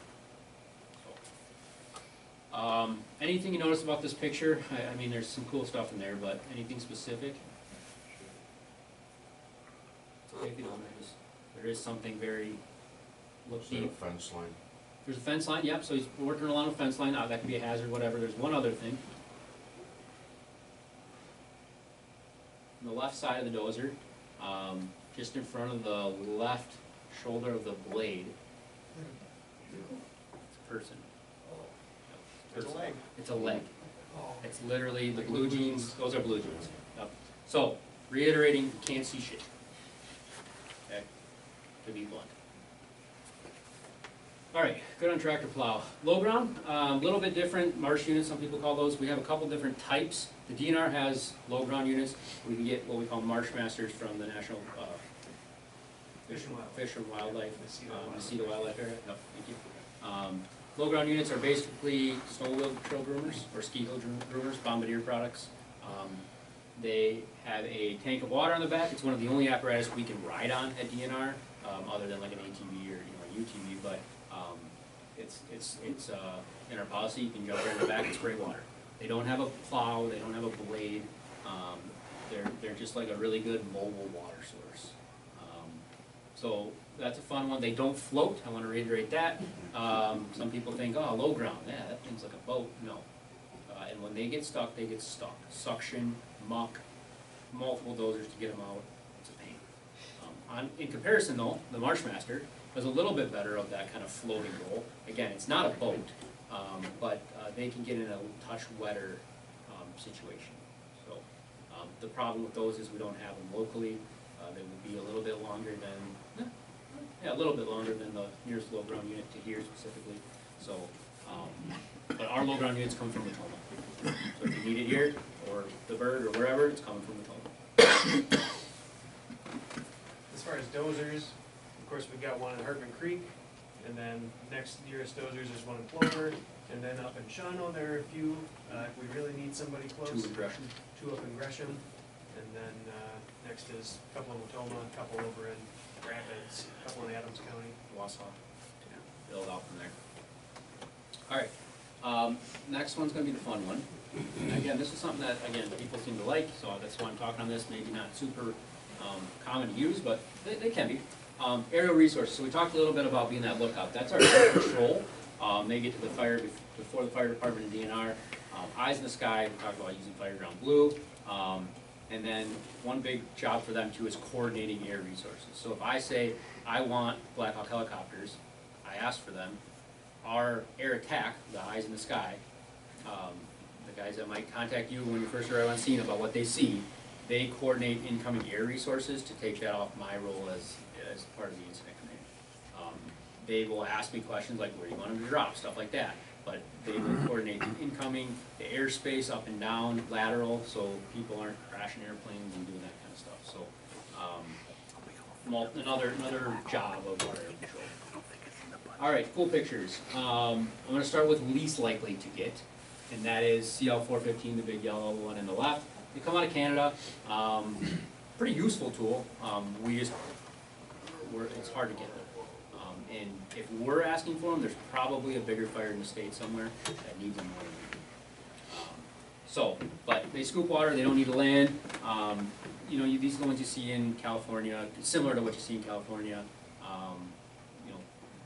So, anything you notice about this picture? I mean, there's some cool stuff in there, but anything specific? It's okay if you don't. There is something very Is there a fence line? There's a fence line, yep, so he's working along a fence line, that could be a hazard, whatever. There's one other thing. On the left side of the dozer, just in front of the left shoulder of the blade, it's a person. There's a leg. It's a leg. Oh, It's literally the blue jeans, those are blue jeans. Yep. So, reiterating, you can't see shit. Okay? To be blunt. Alright, good on tractor plow. Low ground, a little bit different, marsh units, some people call those. We have a couple different types. The DNR has low ground units. We can get what we call marsh masters from the National Fish and Wildlife, Mosquito Wildlife area. No, thank you. Low ground units are basically snow wheel trail groomers or ski hill groomers, Bombardier products. They have a tank of water on the back. It's one of the only apparatus we can ride on at DNR, other than like an ATV or a UTV, but it's in our policy. You can jump right in the back and spray water. They don't have a plow. They don't have a blade. They're just like a really good mobile water source. So that's a fun one. They don't float. I want to reiterate that. Some people think, oh, low ground. Yeah, that thing's like a boat. No. And when they get stuck, they get stuck. Suction, muck, multiple dozers to get them out. It's a pain. In comparison, though, the Marshmaster is a little bit better of that kind of floating role. Again, it's not a boat, but they can get in a touch wetter situation. So the problem with those is we don't have them locally. They will be a little bit longer than, a little bit longer than the nearest low ground unit to here specifically. So, but our low ground units come from Matoma. So if you need it here, or the bird, or wherever, it's coming from Matoma. As far as dozers, of course, we've got one in Hartman Creek, and then next nearest dozers is one in Plover, and then up in Shawano, there are a few, if we really need somebody close. 2 in Gresham. 2 up in Gresham, and then next is a couple in Matoma, a couple over in Rapids, a couple in Adams County. Wausau. Build out from there. Alright, next one's gonna be the fun one. And again, this is something that, again, people seem to like, so that's why I'm talking on this. Maybe not super common to use, but they can be. Aerial resources. So we talked a little bit about being that lookout. That's our patrol. They get to the fire before the fire department and DNR. Eyes in the sky. We talked about using Fireground Blue. And then one big job for them too is coordinating air resources. So if I say I want Black Hawk helicopters, I ask for them. Our air attack, the eyes in the sky, the guys that might contact you when you first arrive on scene about what they see, they coordinate incoming air resources to take that off my role as part of the incident command. They will ask me questions like where do you want them to drop, stuff like that. But they will coordinate the incoming, the airspace up and down, lateral, so people aren't crashing airplanes and doing that kind of stuff. So another job of our air patrol. All right, cool pictures. I'm going to start with least likely to get, and that is CL415, the big yellow one in the left. They come out of Canada. Pretty useful tool. It's hard to get them. And if we're asking for them, there's probably a bigger fire in the state somewhere that needs them more than we do. But they scoop water, they don't need to land. These are the ones you see in California, similar to what you see in California.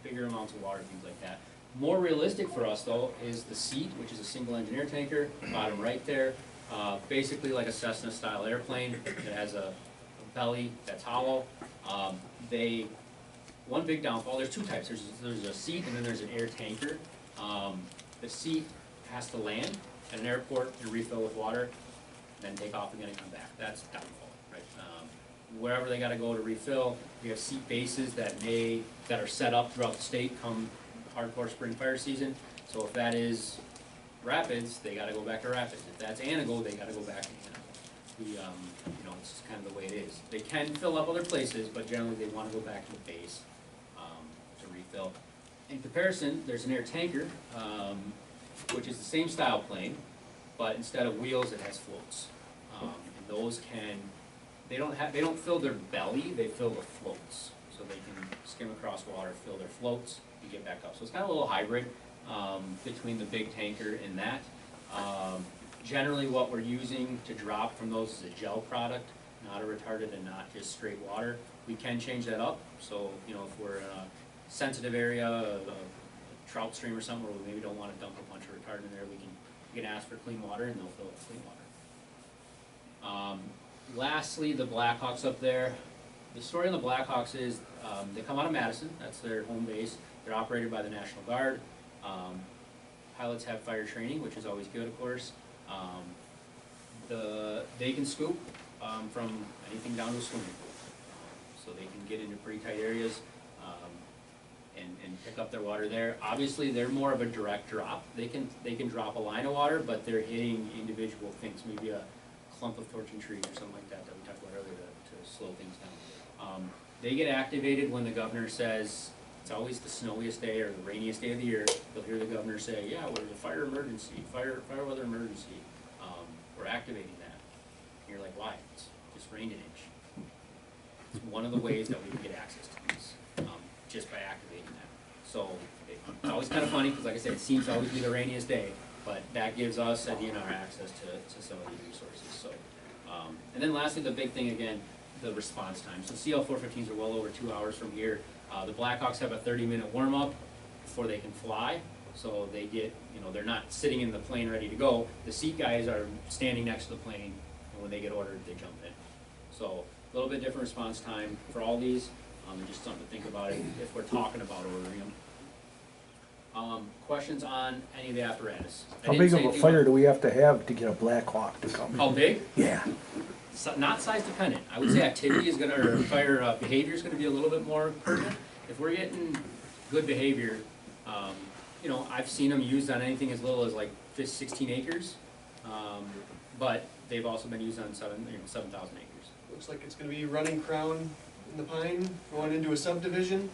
bigger amounts of water, things like that. More realistic for us though is the seat, which is a single engine air tanker, bottom right there. Basically like a Cessna style airplane. It has a belly that's hollow. One big downfall, there's two types. There's a seat and then there's an air tanker. The seat has to land at an airport to refill with water, then take off again and come back. That's downfall, right? Wherever they gotta go to refill, we have seat bases that are set up throughout the state come hardcore spring fire season. So if that is Rapids, they gotta go back to Rapids. If that's Anago, they gotta go back to Anago. It's just kind of the way it is. They can fill up other places, but generally they wanna go back to the base, to refill. In comparison, there's an air tanker, which is the same style plane, but instead of wheels, it has floats. And those they don't fill their belly, they fill the floats. So they can skim across water, fill their floats, and get back up. So it's kind of a little hybrid, between the big tanker and that. Generally what we're using to drop from those is a gel product, not a retardant and not just straight water. We can change that up, so if we're in a sensitive area, a trout stream or something where we maybe don't want to dump a bunch of retardant in there, we can ask for clean water and they'll fill it with clean water. Lastly, the Blackhawks up there. The story on the Blackhawks is they come out of Madison, that's their home base. They're operated by the National Guard. Pilots have fire training, which is always good, of course. They can scoop from anything down to a swimming pool. So they can get into pretty tight areas and pick up their water there. Obviously, they're more of a direct drop. They can drop a line of water, but they're hitting individual things, maybe a clump of torching trees or something like that we talked about earlier to slow things down. They get activated when the governor says, it's always the snowiest day or the rainiest day of the year, you'll hear the governor say, yeah, we're in a fire emergency, fire weather emergency. We're activating that. And you're like, why? It's just rained an inch. It's one of the ways that we can get access to these, just by activating that. So it's always kind of funny, because like I said, it seems to always be the rainiest day, but that gives us at DNR access to some of these resources. So, and then lastly, the big thing again, the response time. So CL-415s are well over 2 hours from here. The Blackhawks have a 30-minute warm-up before they can fly. So they get, they're not sitting in the plane ready to go. The seat guys are standing next to the plane, and when they get ordered, they jump in. So a little bit different response time for all these, and just something to think about if we're talking about ordering them. Questions on any of the apparatus? How big of a fire do we have to get a Black Hawk to come? How big? Yeah. Not size dependent. I would say activity is or fire behavior is gonna be a little bit more pertinent. If we're getting good behavior, I've seen them used on anything as little as like 16 acres, but they've also been used on 7,000 acres. Looks like it's gonna be running crown in the pine, going into a subdivision.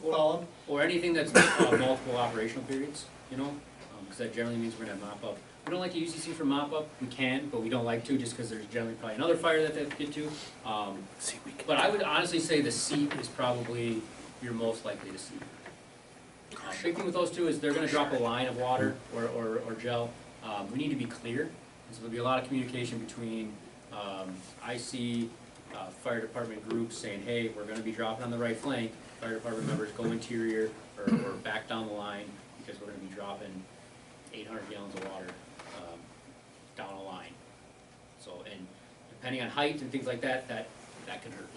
Column. Or anything that's multiple operational periods, because that generally means we're gonna mop up. We don't like to use these things for mop up. We can, but we don't like to just because there's generally probably another fire that they have to get to. But I would honestly say the seat is probably you're most likely to see. Big thing with those two is they're gonna drop a line of water or gel. We need to be clear, and so there'll be a lot of communication between IC, fire department groups saying, hey, we're gonna be dropping on the right flank. Fire department members go interior or back down the line because we're gonna be dropping 800 gallons of water down a line. So, and depending on height and things like that, that can hurt.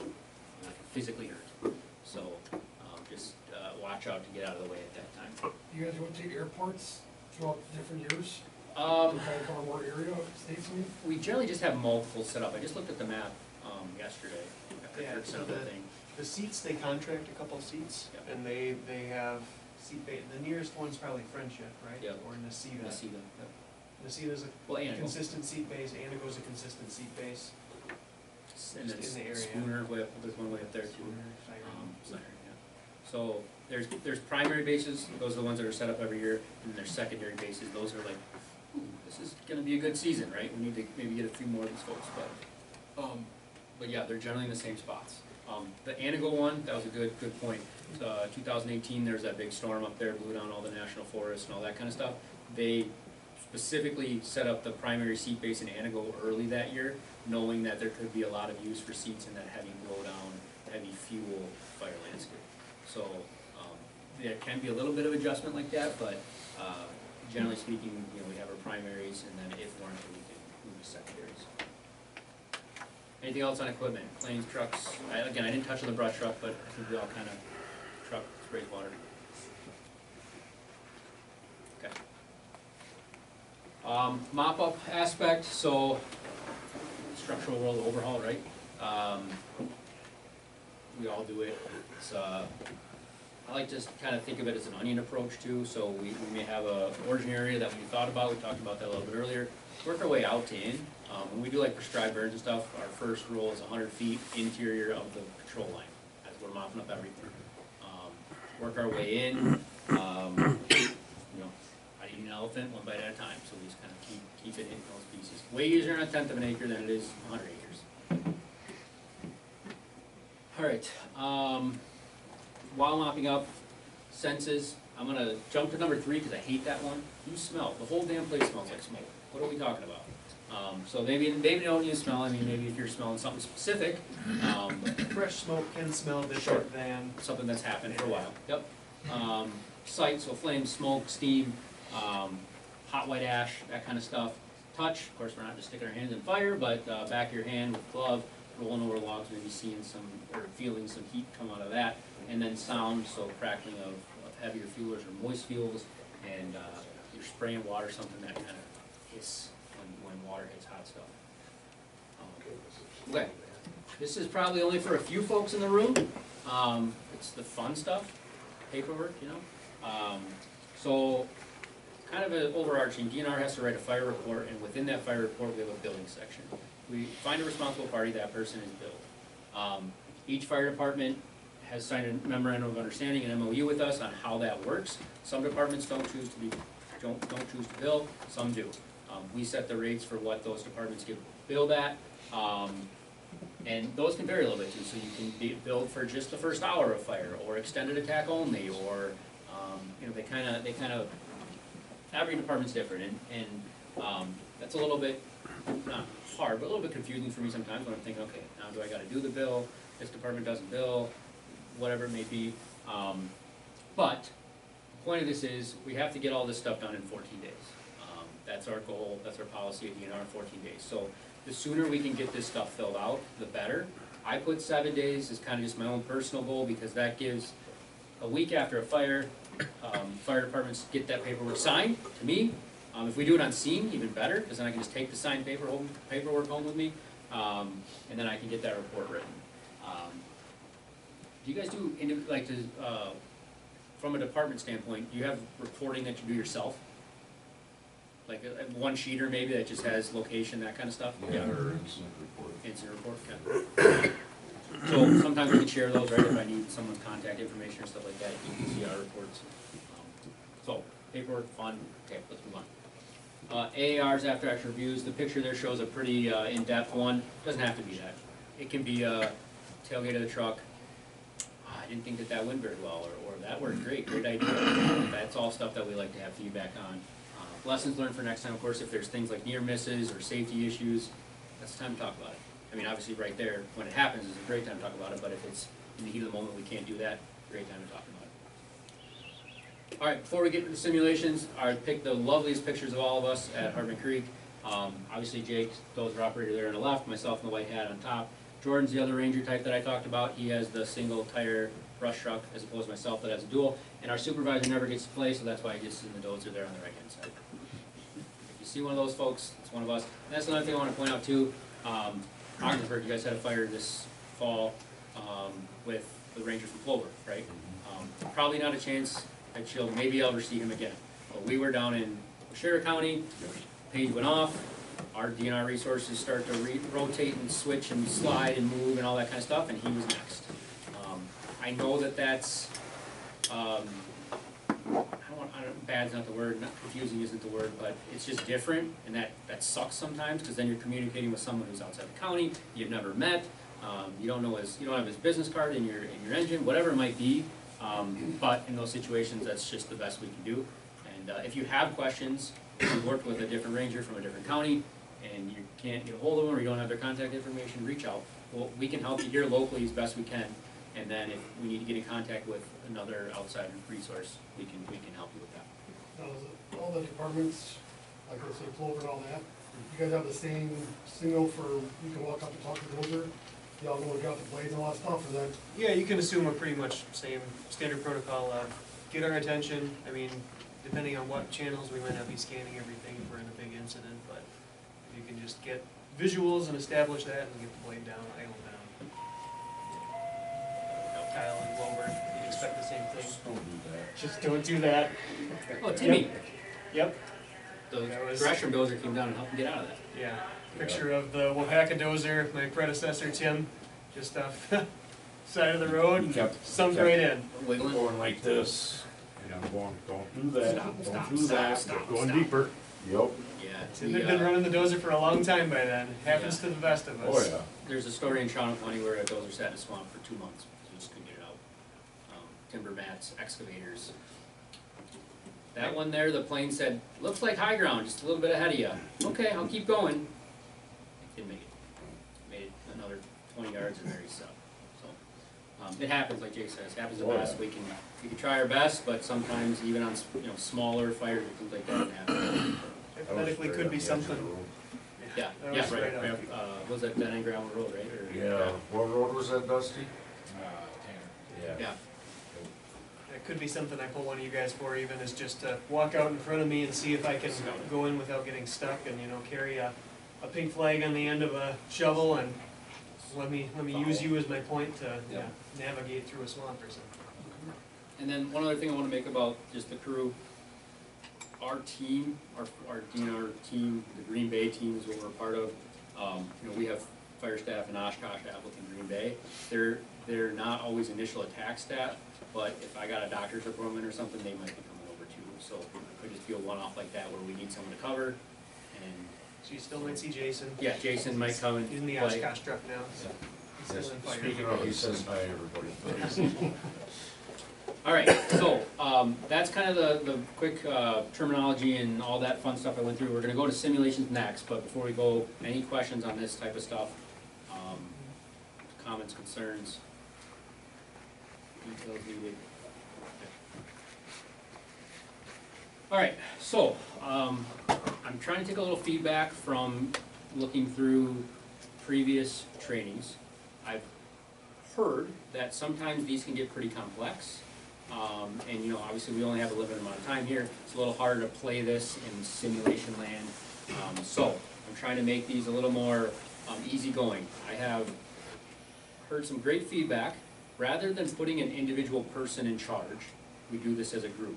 That can physically hurt. So, just watch out to get out of the way at that time. You guys rotate airports throughout different years? To Um, kind of cover more area of states, I mean? we generally just have multiple set up. I just looked at the map yesterday. After Yeah, Kurt sent so the thing. The seats, they contract a couple seats, Yep. and they have seat base. The nearest one's probably Friendship, right? Yep. Or Nacita. I see them. Yep. Nacita's a Well, Anago. consistent seat base, Anago's a consistent seat base. And then Just in the area. Spooner, there's one way up there too. Siren. Siren, yeah. So there's primary bases, those are the ones that are set up every year, and there's secondary bases, those are like, ooh, this is gonna be a good season, right? We need to maybe get a few more of these folks, but yeah, they're generally in the same spots. The Anago one, that was a good point. 2018, there was that big storm up there, blew down all the national forests and all that kind of stuff. They specifically set up the primary seat base in Anago early that year, knowing that there could be a lot of use for seats in that heavy blow down, heavy fuel fire landscape. So, there can be a little bit of adjustment like that, but, generally speaking, you know, we have our primaries, and then if warranted, we can move to secondaries. Anything else on equipment? Planes, trucks? Again, I didn't touch on the brush truck, but I think we all kind of truck sprays water. Okay. Mop-up aspect, so structural roll overhaul, right? We all do it. It's, I like to kind of think of it as an onion approach too, so we may have a origin area that we thought about, we talked about that a little bit earlier, work our way out to in. When we do like prescribed burns and stuff, our first roll is 100 feet interior of the control line, as we're mopping up everything. Work our way in, you know, I eat an elephant one bite at a time, so we just kind of keep it in those pieces. Way easier on a 1/10 of an acre than it is 100 acres. All right, while mopping up, senses, I'm gonna jump to number 3 because I hate that one. You smell, the whole damn place smells like smoke. What are we talking about? So maybe don't use smell, I mean, maybe if you're smelling something specific, Fresh smoke can smell Sure. different than. something that's happened for a while, yep. Sight, so flame, smoke, steam, hot white ash, that kind of stuff. Touch, of course, we're not just sticking our hands in fire, but back of your hand with glove, rolling over logs, maybe seeing some, or feeling some heat come out of that. And then sound, so crackling of heavier fuels or moist fuels, and you're spraying water, something that kind of hits when water hits hot stuff. Okay, this is probably only for a few folks in the room. It's the fun stuff, paperwork, you know. So, kind of an overarching, DNR has to write a fire report, and within that fire report, we have a billing section. We find a responsible party, that person is billed. Each fire department has signed a memorandum of understanding, an MOU with us on how that works. Some departments don't choose to bill, some do. We set the rates for what those departments get billed at, and those can vary a little bit too. So you can be billed for just the first hour of fire, or extended attack only, or you know, they kind of every department's different, and that's a little bit not hard, but a little bit confusing for me sometimes when I'm thinking, okay, now do I got to do the bill? This department doesn't bill, whatever it may be. But the point of this is we have to get all this stuff done in 14 days. That's our goal, that's our policy at DNR, 14 days. So the sooner we can get this stuff filled out, the better. I put 7 days as kind of just my own personal goal, because that gives a week after a fire, fire departments get that paperwork signed to me. If we do it on scene, even better, because then I can just take the signed paperwork home with me, and then I can get that report written. Do you guys do, from a department standpoint, do you have reporting that you do yourself? Like a one sheeter maybe that just has location, that kind of stuff? Yeah, or incident report. Incident report, okay. So sometimes we can share those, right, if I need someone's contact information or stuff like that, you can see our reports. So, paperwork, fun, okay, let's move on. AARs, after action reviews, the picture there shows a pretty in-depth one. Doesn't have to be that. It can be tailgate of the truck. I didn't think that went very well, or that worked great, great idea. That's all stuff that we like to have feedback on. Lessons learned for next time, of course, if there's things like near misses or safety issues, that's the time to talk about it. I mean, obviously right there, when it happens, is a great time to talk about it, but if it's in the heat of the moment, we can't do that, great time to talk about it. All right, before we get to the simulations, I picked the loveliest pictures of all of us at Hartman Creek. Obviously Jake, Dozer operator there on the left, myself in the white hat on top. Jordan's the other ranger type that I talked about. He has the single tire brush truck as opposed to myself that has a dual. And our supervisor never gets to play, so that's why he gets in the Dozer there on the right hand side. If you see one of those folks, it's one of us. And that's another thing I want to point out too. Ogdensburg, you guys had a fire this fall with the ranger from Clover, right? Probably not a chance that you'll maybe ever see him again. But we were down in Sheriff County, page went off, our DNR resources start to rotate and switch and slide and move and all that kind of stuff, and he was next. I know that that's, bad's not the word, not confusing isn't the word, but it's just different, and that sucks sometimes, because then you're communicating with someone who's outside the county, you've never met, you don't have his business card in your engine, whatever it might be, but in those situations, that's just the best we can do. And if you have questions, if you worked with a different ranger from a different county, and you can't get a hold of them, or you don't have their contact information, reach out. Well, we can help you here locally as best we can, And then if we need to get in contact with another outside resource, we can help you with that. Now, is it all the departments, like let's say Clover and all that, you guys have the same signal for, you can walk up and talk to the dozer? Y'all know we got the blades and all that stuff, or that? Yeah, you can assume a pretty much same standard protocol of get our attention. I mean, depending on what channels, we might not be scanning everything if we're in a big incident, but if you can just get visuals and establish that and get the blade down, idle down. Kyle and Wilbur, you expect the same thing. Just don't do that. Just don't do that. Oh, Timmy, Yep, the That was- Gresham dozer came down and helped him get out of that. yeah. Picture of the Wapaka dozer, my predecessor Tim, just off side of the road and sunk right in. Wiggling. Going like this, and I'm going, don't do that, don't do that, Going deeper. Yep. Yeah. Tim had been running the dozer for a long time by then. Happens to the best of Oh, us. yeah. There's a story in Shawano County where a dozer sat in a swamp for 2 months, so just couldn't get it out. Timber mats, excavators. That one there, the plane said, looks like high ground, just a little bit ahead of you. Okay, I'll keep going. Didn't make it. Made it another 20 yards and there he stuck. So, it happens, like Jake says, happens to Oh, us. yeah. We can try our best, but sometimes even on, smaller fires and things like that can happen. Hypothetically could be something. Yeah, That yeah, was right, right right, up. was that Dead End Gravel Road, right? Or- Yeah, what road was that, Dusty? Yeah, That could be something I pull one of you guys for even, is just to walk out in front of me and see if I can go in without getting stuck and, carry a pink flag on the end of a shovel and let me use you as my point to navigate through a swamp or something. and then one other thing I wanna make about just the crew, our team, our DNR team, the Green Bay team is what we're a part of. We have fire staff in Oshkosh, Appleton, Green Bay. They're not always initial attack staff, but if I got a doctor's appointment or something, they might be coming over too. So it could just be a one-off like that where we need someone to cover, and, So you still might see Jason. yeah, Jason might come and In the play. Oshkosh truck now, so he's still in fire. Speaking of, he says hi, everybody. All right, so, that's kind of the quick, terminology and all that fun stuff I went through. We're gonna go to simulations next, but before we go, any questions on this type of stuff? Comments, concerns? Details needed? All right, so, I'm trying to take a little feedback from looking through previous trainings. I've heard that sometimes these can get pretty complex. And obviously we only have a limited amount of time here. It's a little harder to play this in simulation land. So I'm trying to make these a little more easygoing. I have heard some great feedback. Rather than putting an individual person in charge, we do this as a group.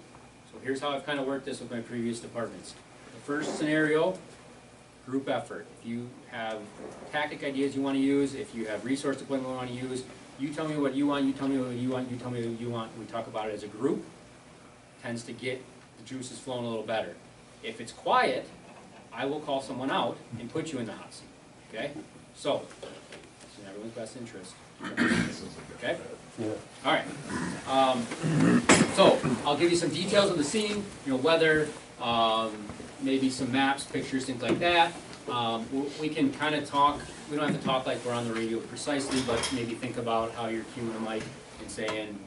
So here's how I've kind of worked this with my previous departments. The first scenario, group effort. If you have tactic ideas you want to use, if you have resource deployment you want to use, you tell me what you want, you tell me what you want, you tell me what you want. We talk about it as a group. Tends to get the juices flowing a little better. If it's quiet, I will call someone out and put you in the hot seat. Okay? So, it's in everyone's best interest. Okay? Yeah. All right. So I'll give you some details of the scene. Weather, maybe some maps, pictures, things like that. We can kind of talk. We don't have to talk like we're on the radio precisely, but maybe think about how you're cueing a mic and saying,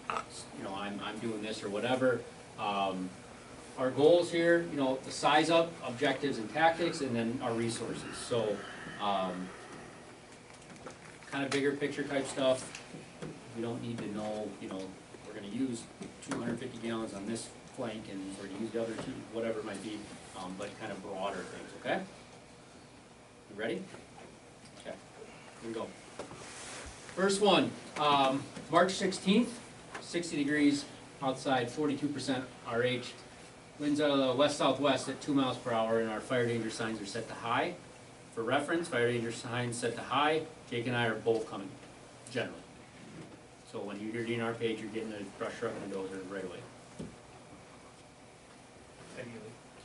I'm doing this or whatever. Our goals here, the size up, objectives and tactics, and then our resources. So, kind of bigger picture type stuff. We don't need to know, we're gonna use 250 gallons on this flank and we're gonna use the other two, whatever it might be, but kind of broader things, okay? You ready? Okay, here we go. First one, March 16th, 60 degrees outside, 42% RH. Winds out of the west-southwest at 2 miles per hour, and our fire danger signs are set to high. For reference, fire danger signs set to high. Jake and I are both coming, generally. So when you hear DNR page, you're getting a brush truck and a dozer right away.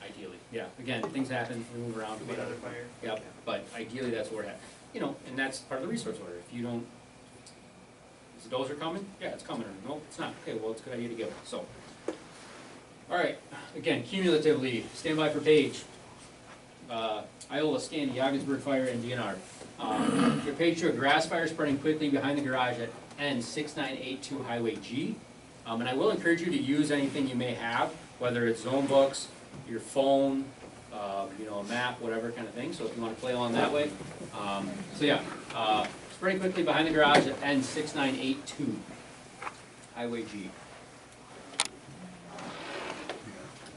Ideally, yeah. Again, things happen, we move around. Could be another fire. Yep, but ideally that's where we're at. And that's part of the resource order. If you don't, is the dozer coming? Yeah, it's coming. Or no, it's not. Okay, well, it's a good idea to go. So, all right. Again, cumulatively, stand by for page. Iola, Scandy, Ogdensburg Fire, and DNR. Your page to a grass fire spreading quickly behind the garage at N6982 Highway G. And I will encourage you to use anything you may have, whether it's zone books, your phone, you know, a map, whatever kind of thing, so if you want to play along that way. So yeah, spreading quickly behind the garage at N6982 Highway G.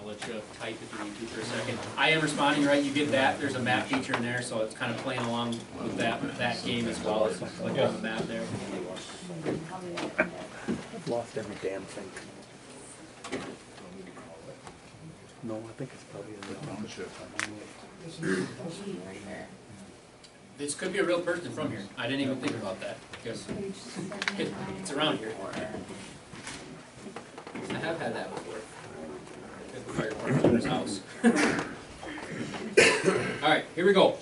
I'll let you type if you need to for a second. I am responding, right? You get that. There's a map feature in there, so it's kind of playing along with that game as well as clicking on the map there. I've lost every damn thing. No, I think it's probably in the township. This could be a real person from here. I didn't even think about that because it's around here. I have had that before. At the fire department's house. All right, here we go.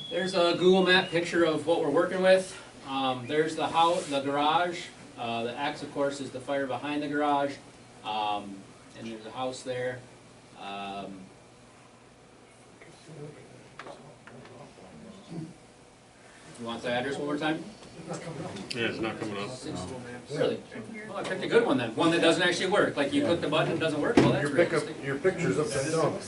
There's a Google Map picture of what we're working with. There's the house, the garage. The X, of course, is the fire behind the garage. And there's a house there. You want the address one more time? Yeah, it's not coming up. Really? Well, I picked a good one then. One that doesn't actually work. Like you click the button and it doesn't work. Well, that's realistic. Your picture's upside down.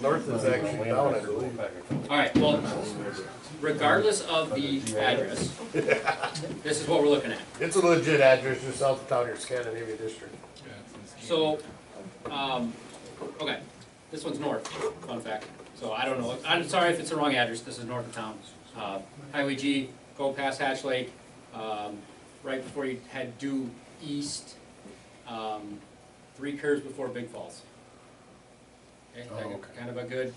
North is actually down, I believe. All right, well, regardless of the address, this is what we're looking at. It's a legit address, just south of town, your Scandinavia district. So, okay, this one's north, fun fact. So I don't know, I'm sorry if it's the wrong address, this is north of town. Highway G, go past Hatch Lake, right before you head due east, 3 curves before Big Falls. Okay, kind of a good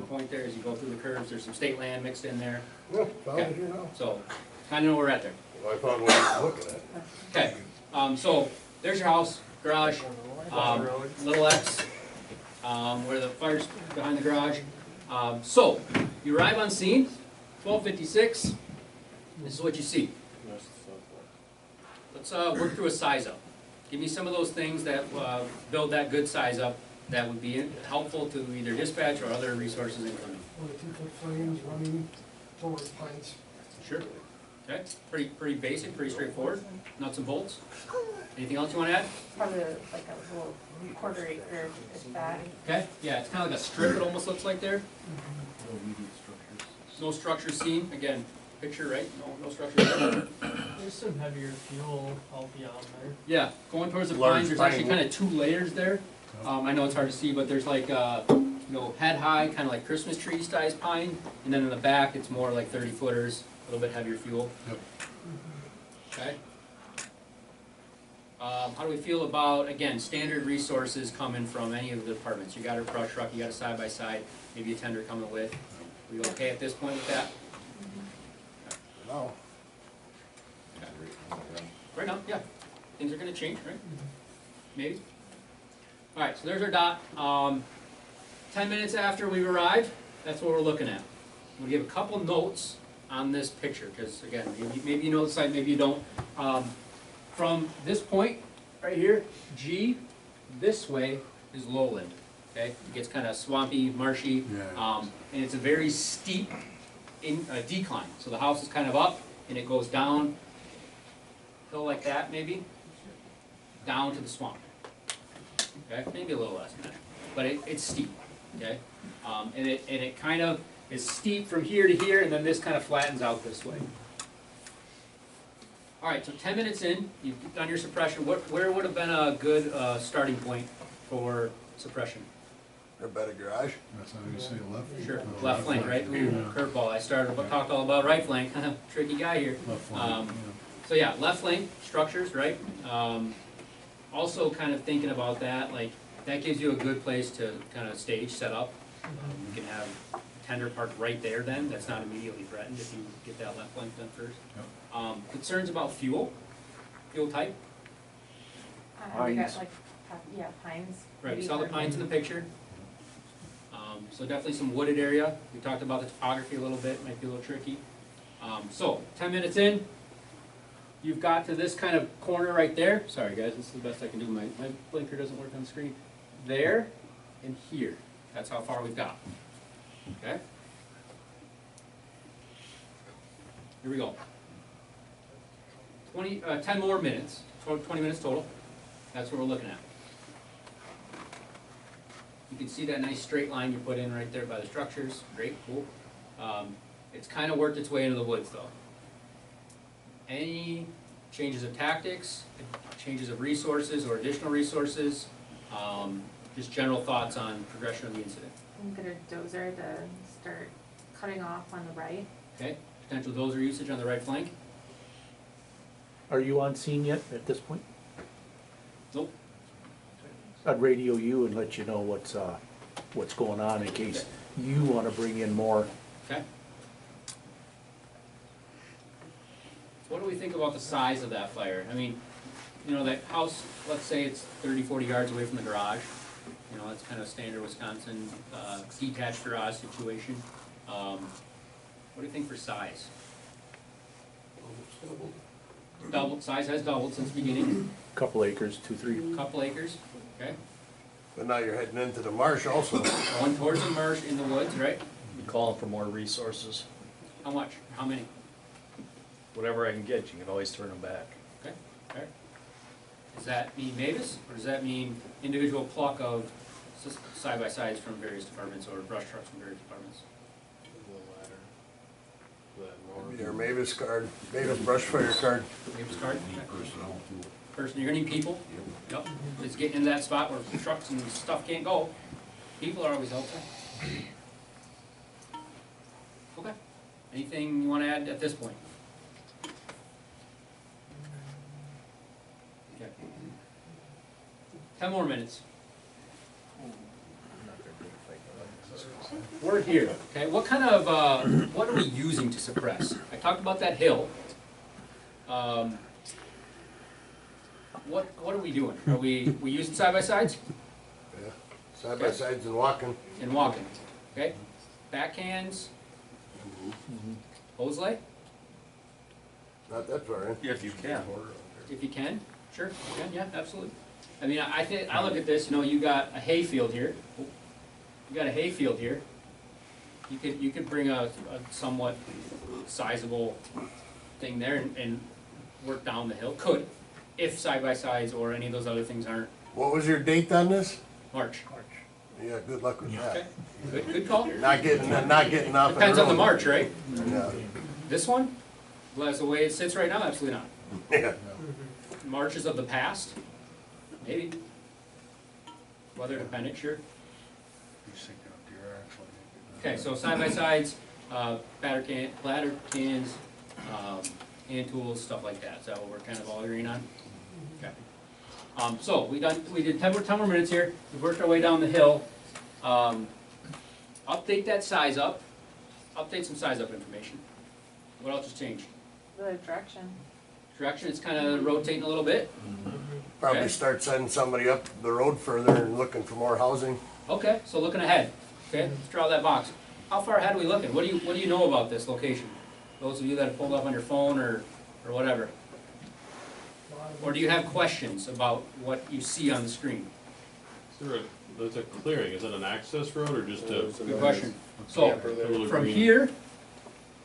point there as you go through the curves. There's some state land mixed in there. Yeah, found it here now. So, kind of know where we're at there. Well, I found what I was looking at. Okay, so there's your house, garage, little X, where the fire's behind the garage. So, you arrive on scene, 12:56. This is what you see. Let's work through a size up. Give me some of those things that build that good size up that would be helpful to either dispatch or other resources incoming. 2-foot frames running towards pines. Sure. Okay, pretty basic, pretty straightforward. Nuts and bolts. Anything else you want to add? Probably like a little quarter-acre bag. Okay, yeah, it's kind of like a strip it almost looks like there. No structure seen. Again, picture, right? No structure. There's some heavier fuel out beyond there. Yeah, going towards the Large pines, there's pine. actually kind of 2 layers there. I know it's hard to see, but there's like, you know, head high, kind of like Christmas tree size pine, and then in the back, it's more like 30-footers, a little bit heavier fuel. Yep. Okay. How do we feel about, again, standard resources coming from any of the departments? You got a brush truck, you got a side-by-side, maybe a tender coming with. We okay at this point with that? No. Right now, yeah. Things are gonna change, right? Maybe. All right, so there's our dot. 10 minutes after we arrive, that's what we're looking at. We'll give a couple notes on this picture, because again, maybe you know the site, maybe you don't. From this point, right here, G, this way is lowland, okay? It gets kind of swampy, marshy, and it's a very steep decline. So the house is kind of up, and it goes down, hill like that maybe, down to the swamp. Okay, maybe a little less than that, but it's steep, okay? And it kind of is steep from here to here, and then this kind of flattens out this way. All right, so 10 minutes in, you've done your suppression. Where would have been a good starting point for suppression? A better garage. That's how you say left. Sure, left flank, right? Ooh, curveball. I talked all about right flank. Tricky guy here. Left flank, So yeah, left flank structures, right? Also, kind of thinking about that, like that gives you a good place to kind of stage set up. You can have tender parked right there. Then that's not immediately threatened if you get that left flank done first. Yep. Concerns about fuel type. We got like, yeah, pines. Right, we saw the pines in the picture. So definitely some wooded area. We talked about the topography a little bit, might be a little tricky. So 10 minutes in, you've got to this kind of corner right there. Sorry guys, this is the best I can do. My blinker doesn't work on the screen. There and here. That's how far we've got. Okay? here we go. 10 more minutes, 20 minutes total. That's what we're looking at. You can see that nice straight line you put in right there by the structures. Great, cool. It's kind of worked its way into the woods though. Any changes of tactics, changes of resources or additional resources, just general thoughts on progression of the incident. I'm gonna dozer to start cutting off on the right. Okay, potential dozer usage on the right flank. Are you on scene yet at this point? Nope. I'd radio you and let you know what's going on in case you wanna bring in more. Okay. So what do we think about the size of that fire? I mean, you know, that house, let's say it's 30, 40 yards away from the garage. You know, that's kind of standard Wisconsin, detached garage situation. What do you think for size? Double, size has doubled since the beginning. Couple acres, 2, 3. Couple acres, okay? But now you're heading into the marsh also. Going towards the marsh in the woods, right? I'm calling for more resources. How much? How many? Whatever I can get, you can always turn them back. Okay, okay. Does that mean Mavis, or does that mean individual pluck of side-by-sides from various departments, or brush trucks from various departments? Your Mavis card, Mavis brush fire card. Mavis card? Personnel too. Person, you're gonna need people. Yep. It's getting into that spot where trucks and stuff can't go. People are always helpful. Okay. Anything you wanna add at this point? Okay. 10 more minutes. We're here, okay? What kind of, what are we using to suppress? I talked about that hill. What are we doing? Are we using side-by-sides? Yeah. Side by sides and walking. And walking, okay? Backhands? Hose lay? Not that far in. If you can. If you can, sure, you can, yeah, absolutely. I mean, I think, I look at this, you know, you got a hay field here. You got a hay field here. You could bring a somewhat sizable thing there and work down the hill. Could, if side-by-sides or any of those other things aren't What was your date on this? March. Yeah, good luck with Okay, that. good call. Not getting off. Depends on the March, right? Yeah. This one, well, that's the way it sits right now, absolutely not. Yeah. Marches of the past, maybe. Weather dependent, sure. Okay, so side-by-sides, bladder cans, hand tools, stuff like that. Is that what we're kind of all agreeing on? Okay. So we did 10 more minutes here. We've worked our way down the hill. Update that size up. Update some size up information. What else has changed? The direction. Direction, it's kind of rotating a little bit. Probably Okay. start sending somebody up the road further and looking for more housing. Okay, so looking ahead. Okay, let's draw that box. How far ahead are we looking? What do you know about this location? Those of you that have pulled up on your phone or whatever. Or do you have questions about what you see on the screen? That's a clearing, is it an access road or just a? Good question. So, little from green- here,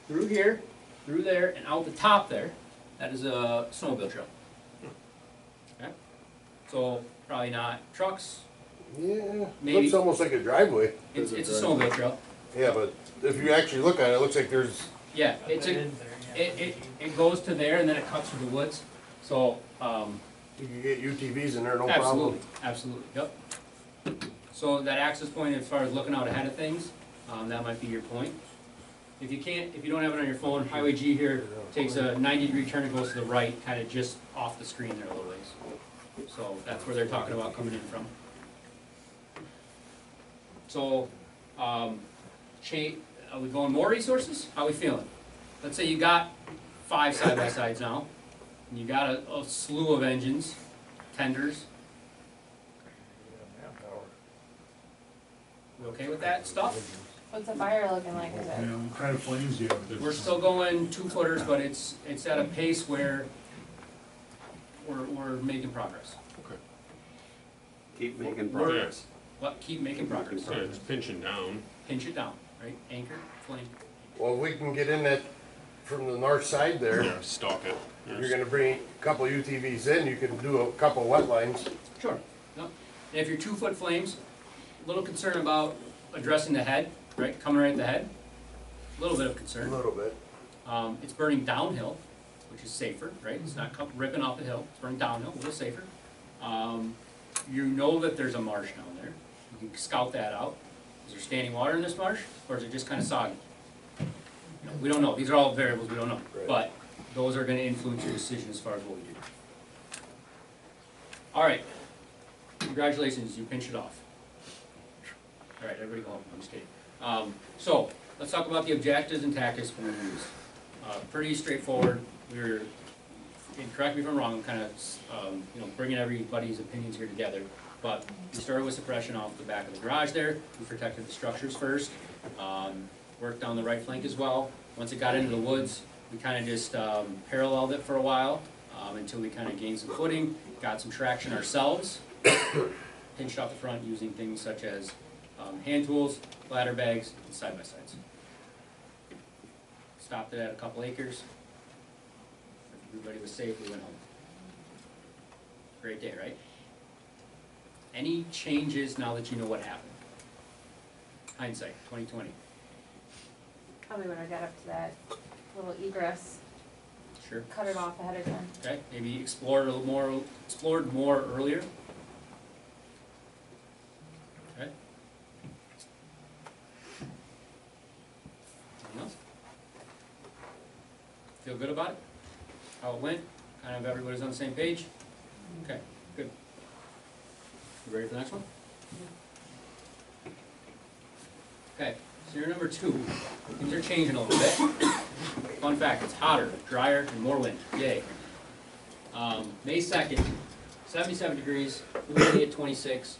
through there, and out the top there, that is a snowmobile trail. Okay? So, probably not trucks. Yeah, Maybe. looks almost like a driveway. It's a snowmobile trail. Yeah, but if you actually look at it, it looks like there's, Yeah, it goes to there and then it cuts through the woods. So, you can get UTVs in there, no absolutely, problem. absolutely, yep. So that access point, as far as looking out ahead of things, that might be your point. If you don't have it on your phone, Highway G here takes a 90-degree turn and goes to the right, kind of just off the screen there a little ways. So that's where they're talking about coming in from. So, are we going more resources? How are we feeling? Let's say you got 5 side-by-sides now, and you got a slew of engines, tenders. We okay with that stuff? What's the fire looking like? Is it? What kind of flames do you have? We're still going 2-footers, but it's at a pace where we're making progress. Keep making We're- progress. Keep making progress. Yeah, it's pinching down. Pinch it down, right? Anchor, flame. Well, if we can get in that from the north side there, Stalk it. if you're gonna bring a couple UTVs in, you can do a couple wet lines. Sure. No. And if you're 2-foot flames, a little concern about addressing the head, right, coming right at the head. A little bit of A concern. little bit. It's burning downhill, which is safer, right? It's not ripping off the hill, it's burning downhill, a little safer. You know that there's a marsh down there. You can scout that out. Is there standing water in this marsh, or is it just kind of soggy? You know, we don't know. These are all variables we don't know. Right. But those are gonna influence your decision as far as what we do. All right. Congratulations, you pinched it off. All right, everybody go home. I'm just kidding. So, let's talk about the objectives and tactics we're gonna use. Pretty straightforward. And correct me if I'm wrong, I'm kind of, bringing everybody's opinions here together. But we started with suppression off the back of the garage there. We protected the structures first. Worked down the right flank as well. Once it got into the woods, we kind of just paralleled it for a while until we kind of gained some footing, got some traction ourselves, pinched off the front using things such as hand tools, ladder bags, and side-by-sides. Stopped it at a couple acres. Everybody was safe, we went home. Great day, right? Any changes now that you know what happened? Hindsight, 2020. Probably when I got up to that little egress, Sure. cut it off ahead of time. Okay, maybe explored more earlier. Okay. Anything else? Feel good about it? How it went? Kind of everybody's on the same page? Okay, good. You ready for the next one? Okay, so you're number 2. Things are changing a little bit. Fun fact, it's hotter, drier, and more wind. Yay. May 2nd, 77 degrees, humidity at 26.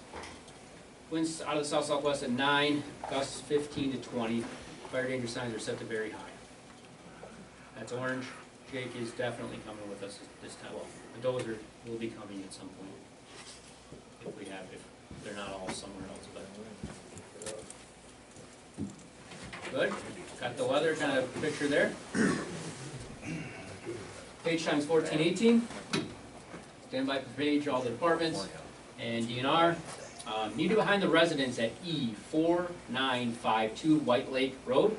Winds out of the south-southwest at 9, gusts 15 to 20. Fire danger signs are set to very high. That's orange. Jake is definitely coming with us this time. Well, the dozer will be coming at some point. If they're not all somewhere else, but. Good. Got the weather kind of picture there. Page times 1418. Stand by for page, all the departments, and DNR. Needed behind the residence at E4952 White Lake Road.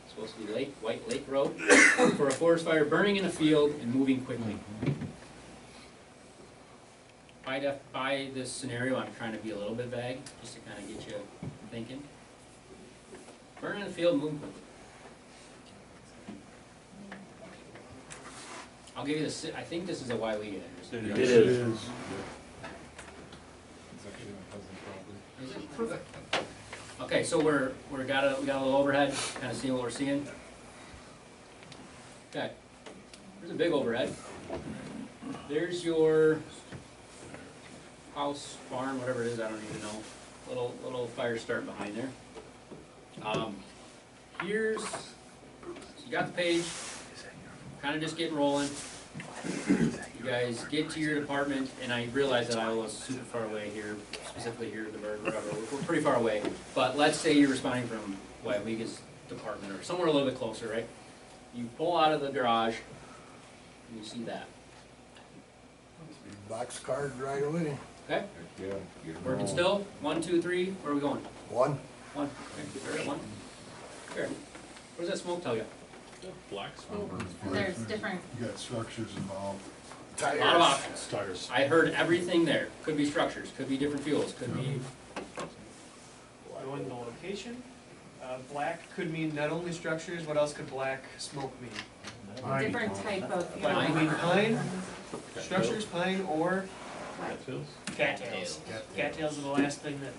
Supposed to be White Lake Road, for a forest fire burning in a field and moving quickly. By this scenario, I'm trying to be a little bit vague, just to kind of get you thinking. Burning in a field, moving quickly. I'll give you this. I think this is a Wiley address. It is. Okay, so we got a little overhead, kind of seeing what we're seeing. Okay, there's a big overhead. There's your house, barn, whatever it is, I don't even know. Little fire start behind there. So you got the page, kind of just getting rolling. You guys get to your department, and I realize that I was super far away here, specifically here at the Berg, wherever. We're pretty far away. But let's say you're responding from Wywega's department or somewhere a little bit closer, right? You pull out of the garage, and you see that. Box card right away. Okay? Yeah. Working still? 1, 2, 3. Where are we going? One. 1. Okay, start at 1. Sure. What does that smoke tell you? Black smoke. There's different, You got structures involved. A lot of options. Tires. I heard everything there. Could be structures, could be different fuels, could be. Knowing the location, black could mean not only structures, what else could black smoke mean? different type of, Black could mean pine, structures, pine, or Cattails? cattails. Cattails are the last thing that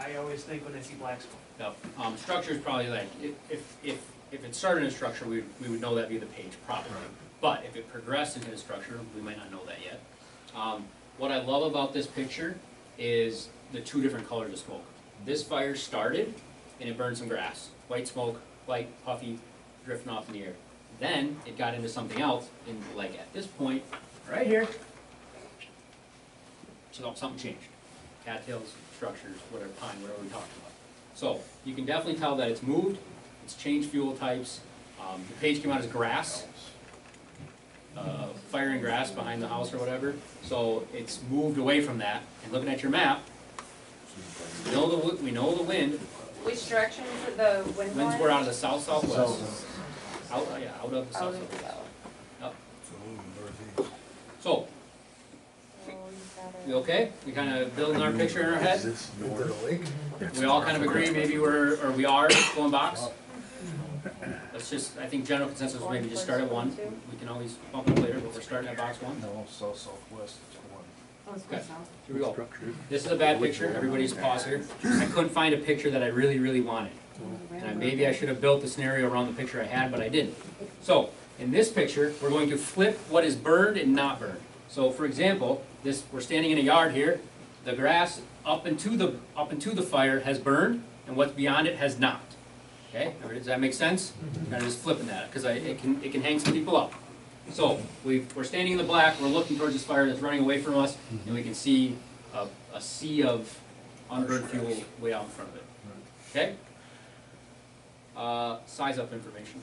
I always think when I see black smoke. No, structure is probably like, if it started in a structure, we would know that'd be the page, probably. But if it progressed into a structure, we might not know that yet. What I love about this picture is the 2 different colors of smoke. This fire started, and it burned some grass. White smoke, light, puffy, drifting off in the air. Then, it got into something else, and like at this point, right here, so something changed. Cattails, structures, whatever, pine, whatever we talked about. So, you can definitely tell that it's moved, it's changed fuel types, The page came out as grass, fire and grass behind the house or whatever, so it's moved away from that. And looking at your map, we know the wind. Which direction is it, the wind Winds blowing? were out of the south-southwest. Out of the Out of the south-southwest. south. Yep. So, we okay? We kinda building our picture in our head? We all kind of agree maybe we are going box? Let's just, I think general consensus was maybe just start at 1. We can always bump it later, but we're starting at box 1. No, south-southwest is one. Oh, it's Okay. good south. Here we go. This is a bad picture, everybody's pause here. I couldn't find a picture that I really, really wanted. And maybe I should have built the scenario around the picture I had, but I didn't. So, in this picture, we're going to flip what is burned and not burned. So for example, we're standing in a yard here, the grass up into the fire has burned, and what's beyond it has not. Okay, does that make sense? Kind of just flipping that, because it can hang some people up. So, we're standing in the black, we're looking towards this fire that's running away from us, and we can see a sea of unburned fuel way out in front of it. Okay? Size up information.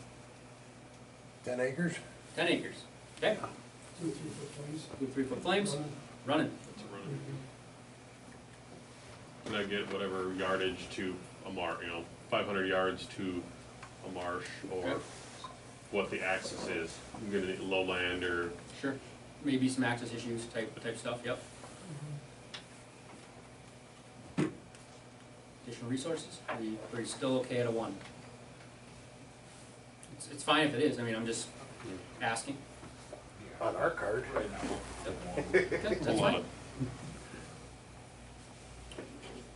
10 acres? 10 acres. Okay? 2 3-foot flames. 2 3-foot flames, running. Can I get whatever yardage to a 500 yards to a marsh, or Okay. what the access is? I'm gonna need lowland or, Sure. Maybe some access issues type stuff, yep. Additional resources, are you still okay at a 1? It's fine if it is, I mean, I'm just asking. On our card. Okay, that's fine.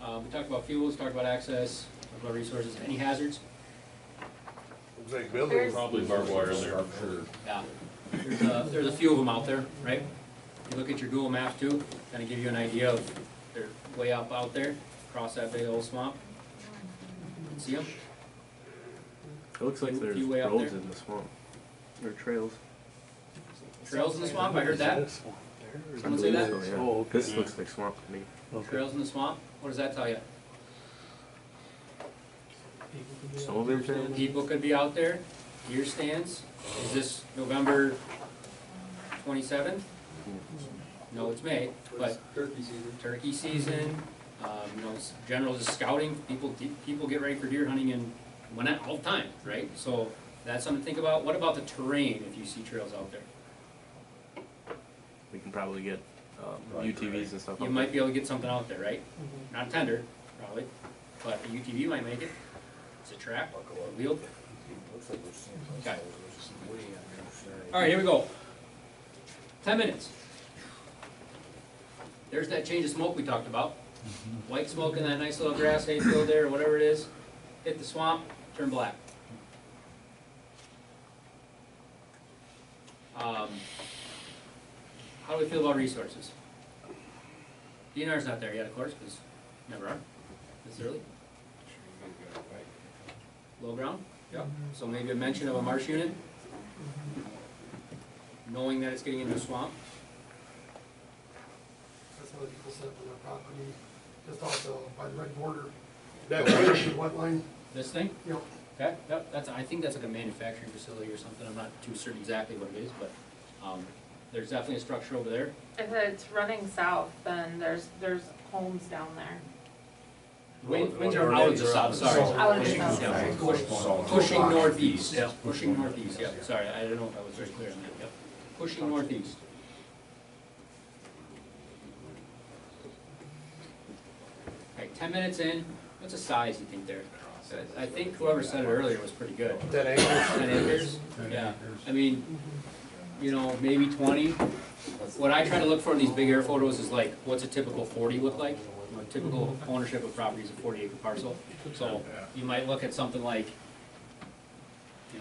We talked about fuels, talked about access, talked about resources, any hazards? Looks like There's- probably barbed wire in there. Yeah. There's a few of them out there, right? You look at your Google Maps too, kind of give you an idea of, they're way up out there, across that big old swamp. See them? It looks like there's Few way up roads there. in the swamp, or trails. Trails in the swamp, I heard that. Someone say that? So, yeah. Oh, okay. This looks like swamp to me. Trails in the swamp, what does that tell you? Snowmobile trails? People could be out there, deer stands. Is this November 27th? No, it's May, but turkey season, general just scouting, people get ready for deer hunting and all the time, right? So that's something to think about. What about the terrain if you see trails out there? We can probably get UTVs and stuff. You out might there. be able to get something out there, right? Not a tender, probably, but a UTV might make it. It's a track, a wheel. Okay. All right, here we go. 10 minutes. There's that change of smoke we talked about. White smoke in that nice little grass hayfield there, or whatever it is. Hit the swamp, turn black. How do we feel about resources? DNR's not there yet, of course, because never are, necessarily. Low ground? Yep. So maybe a mention of a marsh unit, knowing that it's getting into a swamp. That's how people set up on their property, just also by the red border. That The white line, This thing? you know, Okay, yep, I think that's like a manufacturing facility or something, I'm not too certain exactly what it is, but, there's definitely a structure over there. If it's running south, then there's homes down there. Winds are out of the south, sorry. Out of the south, Yeah, sorry. pushing northeast, yeah, pushing northeast, yeah, sorry, I don't know if I was very clear on that, yep. Pushing northeast. Okay, 10 minutes in, what's the size you think there? I think whoever said it earlier was pretty good. 10 acres. 10 acres? Yeah, I mean, maybe 20. What I try to look for in these big air photos is like, what's a typical 40 look like? Typical ownership of property is a 40-acre parcel. So you might look at something like,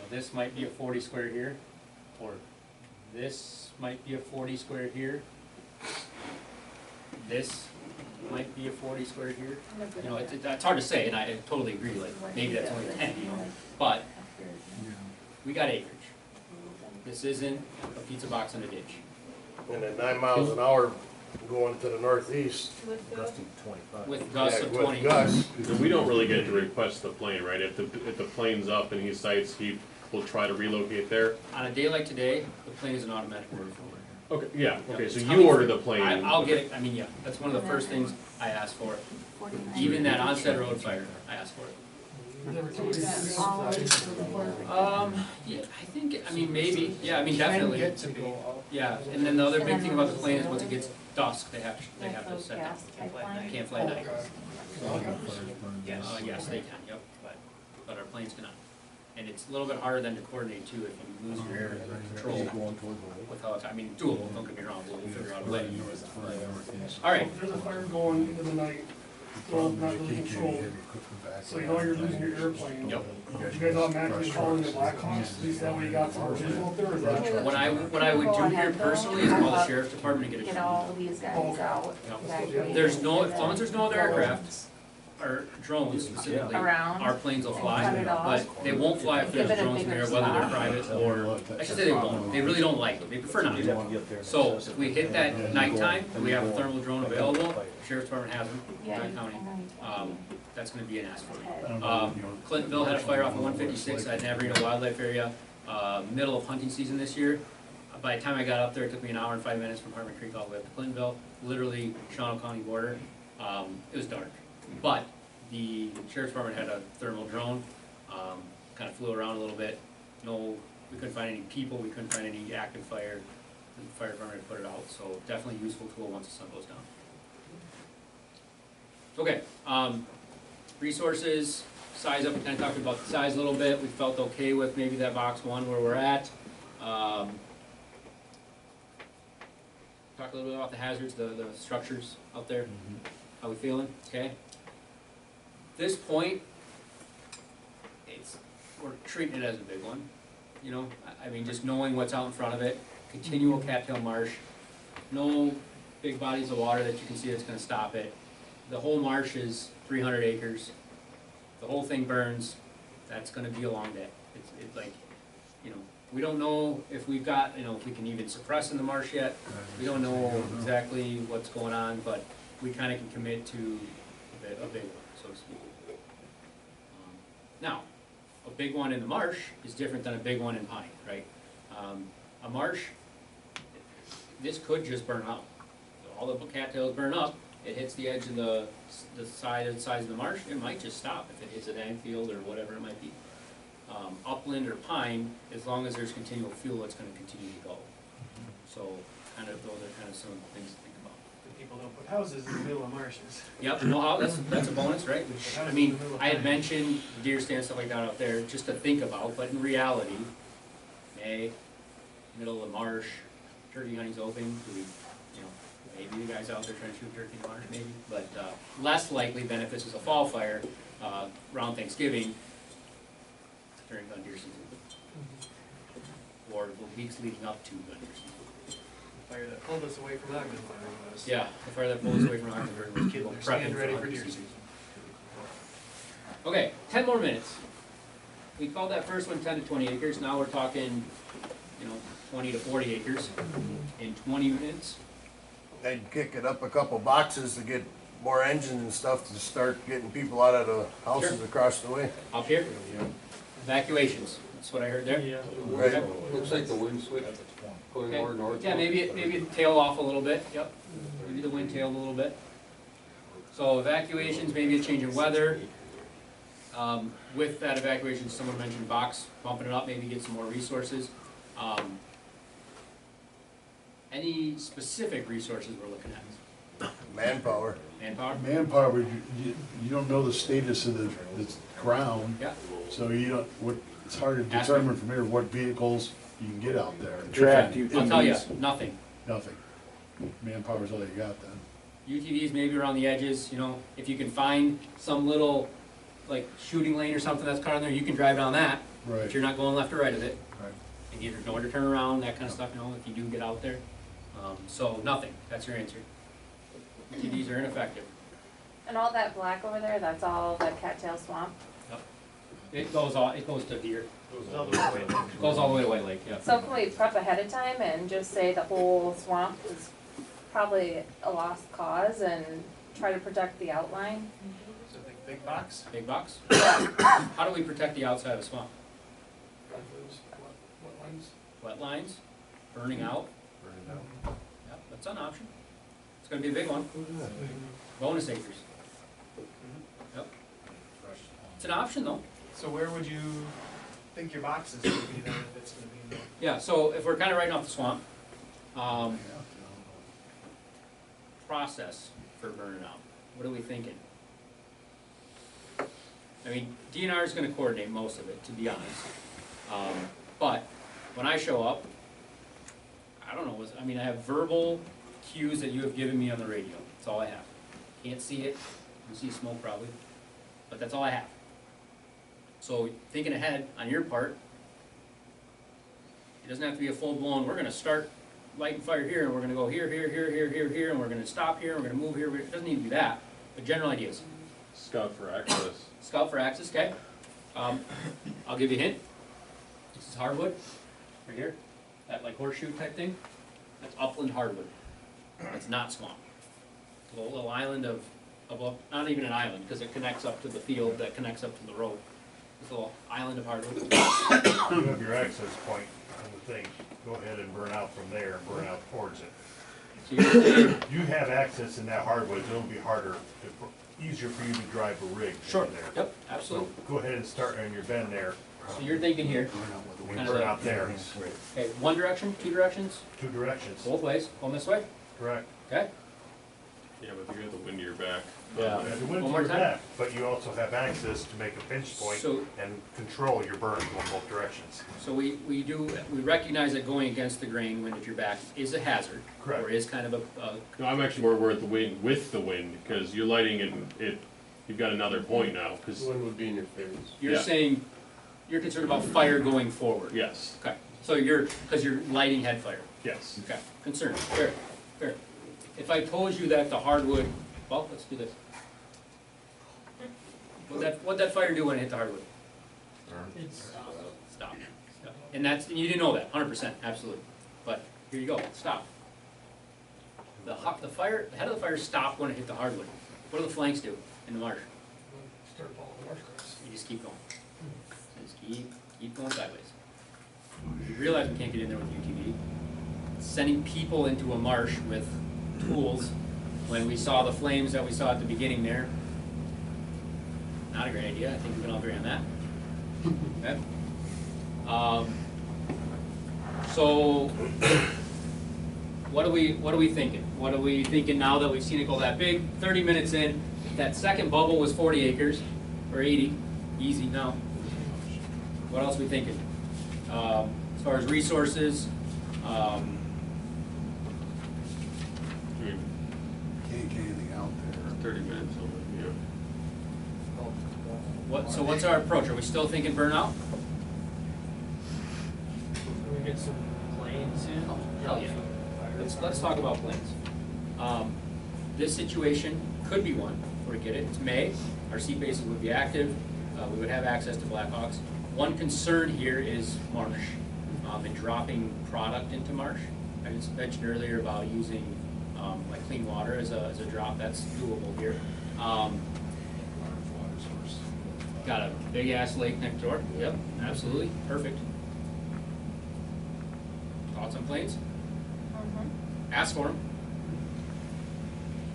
this might be a 40 square here, or this might be a 40 square here. This might be a 40 square here. It's hard to say, and I totally agree, like, maybe that's only 10, but we got acreage. This isn't a pizza box in a ditch. And at 9 miles an hour going to the northeast. Gusting 25. With gusts of Yeah, with 20. gusts. we don't really get to request the plane, right? If the plane's up and he sights, he we'll try to relocate there. On a day like today, the plane is an automatic order for order. Okay, yeah, okay, so It's you coming order from- the plane. I'll get it, I mean, yeah, that's one of the first things I ask for. Even that onset road fire, I ask for it. Yeah, I think, I mean, maybe, yeah, I mean, definitely. Yeah, and then the other big thing about the plane is once it gets dusk, they have to set down. Can't fly at night. Yes, they can, yep, but our planes cannot. And it's a little bit harder then to coordinate too if you lose your air control with how it's, I mean, doable, don't get me wrong, we'll figure out a way. All right, If there's a fire going into the night, well, not really controlled, so you know you're losing your airplane. Yep. You guys automatically call in the Blackhawks, at least that way you got some visual up there, or is that? what I would do here personally is call the sheriff's department to get a Get drone. all these guys out. Yep. There's no, as long as there's no other aircraft, or drones specifically, Around. our planes will Cut fly, it off. but they won't fly if Give there's it a drones in bigger there, whether they're spot. private or, I should say they won't, they really don't like it, they prefer not to. So if we hit that nighttime, and we have a thermal drone available, sheriff's department has them, Grant County, that's gonna be an ask for it. Clintonville had a fire off of 156 at Navarino Wildlife Area, middle of hunting season this year. By the time I got up there, it took me an hour and 5 minutes from Harmon Creek all the way up to Clintonville, literally Shawano County border. It was dark, but the sheriff's department had a thermal drone, kind of flew around a little bit. No, we couldn't find any people, we couldn't find any active fire. The fire department had put it out, so definitely a useful tool once the sun goes down. Okay, resources, size up, we kind of talked about the size a little bit. We felt okay with maybe that box one where we're at. Talk a little bit about the hazards, the structures out there. How we feeling? Okay. At this point, we're treating it as a big one. You know, I mean, just knowing what's out in front of it, continual cattail marsh, no big bodies of water that you can see that's going to stop it. The whole marsh is 300 acres. The whole thing burns. That's going to be a long day. It's like, you know, we don't know if we've got, you know, if we can even suppress in the marsh yet. We don't know exactly what's going on, but we kind of can commit to a big one, so to speak. Now, a big one in the marsh is different than a big one in pine, right? A marsh, this could just burn up. All the cattails burn up, it hits the edge of the side of the marsh, it might just stop if it hits an ag field or whatever it might be. Upland or pine, as long as there's continual fuel, it's gonna continue to go. So, kind of, those are kind of some things to think about. People don't put houses in the middle of marshes. Yep, no, that's a bonus, right? I mean, I had mentioned deer stand, stuff like that out there, just to think about, but in reality, May, middle of marsh, turkey hunting's open, do we, you know, maybe the guys out there trying to shoot turkey in March, maybe, but, less likely than if this was a fall fire, around Thanksgiving, during gun deer season. Or the weeks leading up to gun deer season. The fire that pulled us away from Ogden Fire was. Yeah, the fire that pulled us away from Ogdenburg was Getting people their prepping stand for ready for hunting deer season. season. Okay, 10 more minutes. We called that first one 10 to 20 acres, now we're talking, you know, 20 to 40 acres in 20 minutes. I'd kick it up a couple boxes to get more engines and stuff to start getting people out of the houses Sure. across the way. Up here, evacuations, that's what I heard there. Right. Looks like the wind switch going more north. Okay. Yeah, maybe it tailed off a little bit, yep, maybe the wind tailed a little bit. So evacuations, maybe a change in weather. With that evacuation, someone mentioned box, bumping it up, maybe get some more resources. Any specific resources we're looking at? Manpower. Manpower? Manpower, you don't know the status of the ground, Yeah. so you don't, it's hard to Ask me. determine from here what vehicles you can get out there. Tracked I'll tell you, UTVs. nothing. Nothing. Manpower's all you got then. UTVs maybe around the edges, you know, if you can find some little, like, shooting lane or something that's cut on there, you can drive down that, but Right. you're not going left or right of it. Right. And either nowhere to turn around, that kind of stuff, you know, if you do get out there. So nothing, that's your answer. UTVs are ineffective. And all that black over there, that's all the cattail swamp. It goes to deer. Goes all the way. It goes all the way to White Lake, yeah. So can we prep ahead of time and just say the whole swamp is probably a lost cause and try to protect the outline? So big box. Big box? How do we protect the outside of the swamp? wet lines, burning out. Yep, that's an option. It's gonna be a big one. Bonus acres. Yep. It's an option though. So where would you think your box is gonna be then, if it's gonna be in the? Yeah, so if we're kinda right off the swamp, process for burning out, what are we thinking? I mean, DNR is gonna coordinate most of it, to be honest. But when I show up, I don't know, I mean, I have verbal cues that you have given me on the radio. That's all I have. Can't see it. You see smoke probably, but that's all I have. So thinking ahead on your part, it doesn't have to be a full-blown, we're gonna start lighting fire here, and we're gonna go here, and we're gonna stop here, and we're gonna move here. It doesn't need to be that, but general ideas. Scout for access. Scout for access, okay? I'll give you a hint. This is hardwood, right here. That like horseshoe type thing. That's upland hardwood. It's not swamp. It's a little island of not even an island, because it connects up to the field that connects up to the road. It's a little island of hardwood. You have your access point on the thing, go ahead and burn out from there, and burn out towards it. So you're saying, You have access in that hardwood, so it'll be harder, easier for you to drive a rig sure, in there. yep, So absolutely. go ahead and start on your bend there, So you're thinking here, and kind burn of out there, okay, one direction, two directions, 2 directions, both ways, going this way, correct. okay? Yeah, but if you got the wind to your back. Yeah. You have the wind One to more your time. back, but you also have access to make a pinch point So, and control your burn going both directions. so we recognize that going against the grain, wind at your back, is a hazard. Correct. Or is kind of a No, I'm actually more worried the wind, with the wind, because you're lighting it, you've got another point now, because, Wind would be in your face. you're Yeah. saying, you're concerned about fire going forward? yes, Okay, so because you're lighting head fire, yes. okay, concerned, fair, fair. If I told you that the hardwood, well, let's do this. What'd that fire do when it hit the hardwood? Stop. And you didn't know that, 100%, absolutely. But here you go, stop. The head of the fire stopped when it hit the hardwood. What do the flanks do in the marsh? Start following the marsh grass. You just keep going. Just keep going sideways. You realize we can't get in there with UTV. Sending people into a marsh with tools, when we saw the flames that we saw at the beginning there, not a great idea. I think we can all agree on that. Okay. So, what are we thinking? What are we thinking now that we've seen it go that big? 30 minutes in, that second bubble was 40 acres, or 80, easy now. What else are we thinking? As far as resources, I mean, Can't get anything out there. 30 minutes, so, yeah. so what's our approach? Are we still thinking burnout? Can we get some planes in? Hell yeah. Let's talk about planes. This situation could be one where we get it. It's May. Our sea bases would be active. We would have access to Blackhawks. One concern here is marsh and dropping product into marsh. I just mentioned earlier about using like clean water as a drop. That's doable here. Got a big ass lake next door. Yep, absolutely, perfect. Thoughts on planes? Ask for them.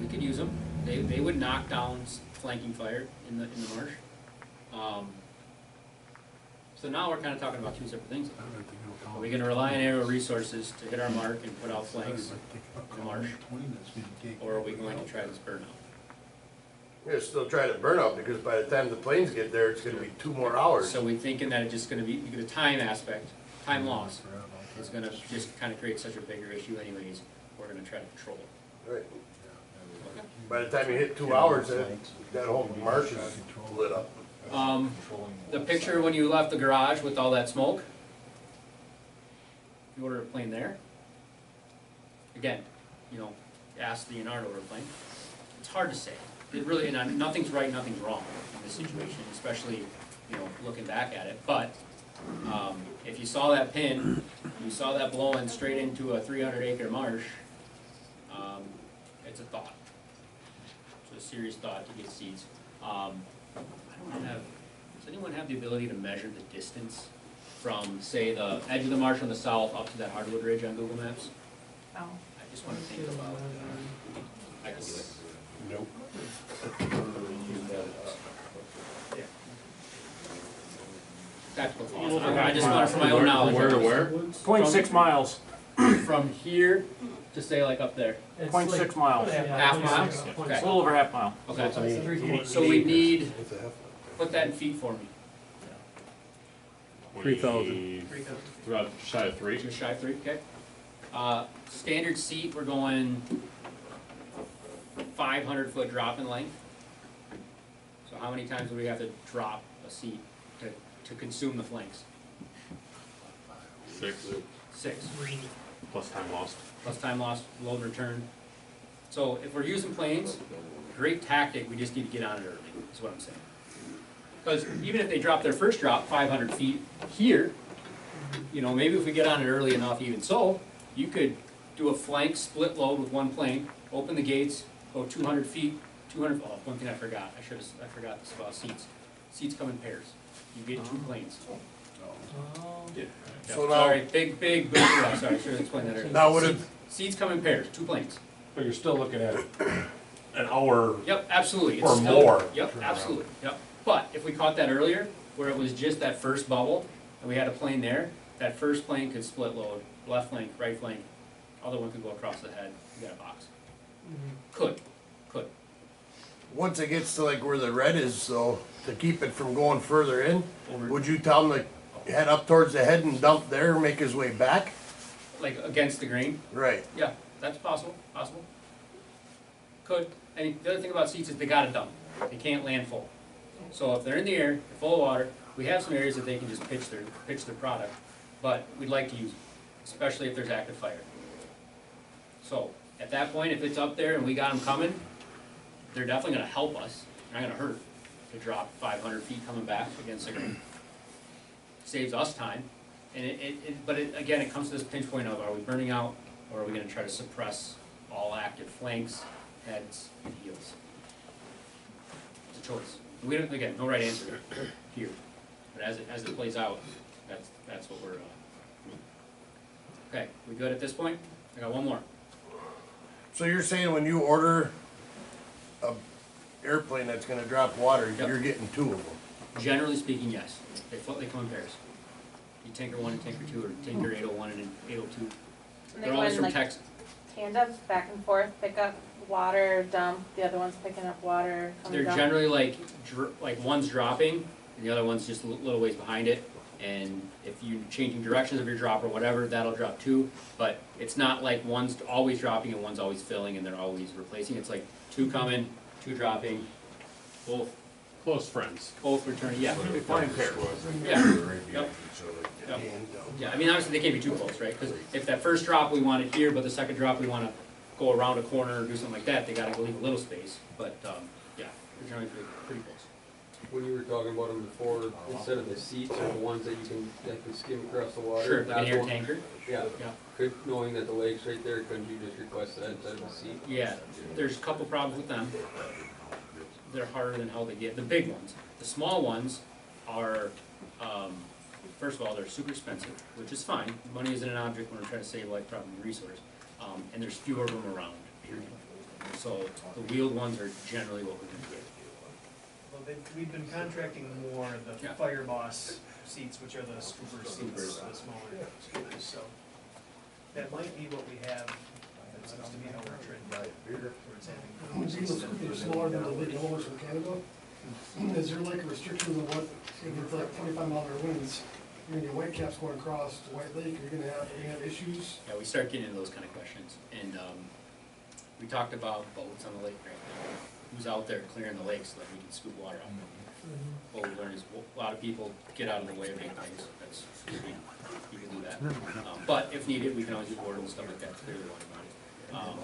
We could use them. They would knock down flanking fire in the marsh. So now we're kind of talking about two separate things. Are we going to rely on aerial resources to hit our mark and put out flanks in the marsh, or are we going to try this burnout? We're gonna still try to burn out, because by the time the planes get there, it's gonna be 2 more hours. So we thinking that it's just going to be the time aspect, time loss, is going to just kind of create such a bigger issue anyways. We're going to try to control it. Right. Okay. By the time you hit 2 hours, that whole marsh is lit up. The picture when you left the garage with all that smoke, you order a plane there. Again, ask the DNR to order a plane. It's hard to say. It really, and nothing's right, nothing's wrong in this situation, especially, looking back at it. But if you saw that pin, you saw that blowing straight into a 300-acre marsh, it's a thought. It's a serious thought to get seeds. Does anyone have the ability to measure the distance from, say, the edge of the marsh on the south up to that hardwood ridge on Google Maps. Oh. I just wanna think about, I can do it. Nope. Tactical thoughts. I just want it for my own knowledge. Where to where? 0.6 miles, From here to say like up there. 0.6 miles, Half mile? a Okay, little over half mile. okay. So we need, put that in feet for me. 3,000. About shy of 3. Just shy of 3, okay. Standard seat, we're going 500-foot drop in length. So how many times do we have to drop a seat to consume the flanks? 6. 6. Plus time lost. Plus time lost, load return. So if we're using planes, great tactic, we just need to get on it early, is what I'm saying. Because even if they drop their first drop 500 feet here, you know, maybe if we get on it early enough, even so, you could do a flank split load with one plane, open the gates, go 200 feet, 200, oh, one thing I forgot, I forgot this about seats. Seats come in pairs. You get 2 planes. Yeah, So now- sorry, big, yeah, sorry, I should have explained that earlier. Now would it- Seats come in pairs, 2 planes. But you're still looking at an hour. Yep, absolutely. It's Or still- more. Yep, absolutely, yep. But if we caught that earlier, where it was just that first bubble, and we had a plane there, that first plane could split load, left flank, right flank, other one could go across the head, you got a box. Could. Once it gets to like where the red is, though, to keep it from going further in, Over, would you tell him to head up towards the head and dump there, make his way back? like against the grain, Right. yeah, that's possible. Could, and the other thing about seats is they gotta dump, they can't land full. So if they're in the air, they're full of water, we have some areas that they can just pitch their product, but we'd like to use it, especially if there's active fire. So, at that point, if it's up there and we got them coming, they're definitely gonna help us, they're not gonna hurt, to drop 500 feet coming back against the grain. Saves us time, and again, it comes to this pinch point of, are we burning out, or are we gonna try to suppress all active flanks, heads, and heels? It's a choice. We don't, again, no right answer here, but as it plays out, that's what we're, okay, we good at this point? I got one more. So you're saying when you order a airplane that's gonna drop water, Yep. you're getting 2 of them? Generally speaking, yes. They come in pairs. You tanker 1 and tanker 2, or tanker 801 and 802. And they They're go always in from like Texas. tandem, back and forth, pick up water, dump, the other one's picking up water, coming They're down. generally like one's dropping, and the other one's just a little ways behind it. And if you're changing directions of your drop or whatever, that'll drop too. But it's not like one's always dropping and one's always filling and they're always replacing. It's like 2 coming, 2 dropping, both Close friends. returning, yeah. They fly in pairs. Yeah. Right Yep. behind each other. Yep. Yeah, I mean, obviously, they can't be too close, right? Because if that first drop we want it here, but the second drop we want to go around a corner or do something like that, they gotta leave a little space. But, yeah, they're generally pretty close. When you were talking about them before, instead of the seats or the ones that can skim across the water. Sure, like not an the air one- tanker. Yeah, Yeah. knowing that the lake's right there, couldn't you just request that instead of a seat? Yeah, there's a couple problems with them. They're harder than hell to get. The big ones. The small ones are, first of all, they're super expensive, which is fine. Money isn't an object when we're trying to save life, property, and resource. And there's fewer of them around, period. So the wheeled ones are generally what we're gonna get. Well, we've been contracting more the Yeah. Fire Boss seats, which are the scooper seats, Scoopers. the smaller scooters, so. That might be what we have, that seems to be how we're trending, towards having. Even the scooters smaller than the big rollers from Canada, is there like a restriction on what, if it's like 25-mile-an-hour winds, you're gonna get white caps going across the White Lake, you're gonna have issues? Yeah, we start getting into those kind of questions, and, we talked about boats on the lake right now. Who's out there clearing the lake so that we can scoop water out? What we learned is a lot of people get out of the way of big things, that's, you can do that. But if needed, we can always do board and stuff like that, clear the water around.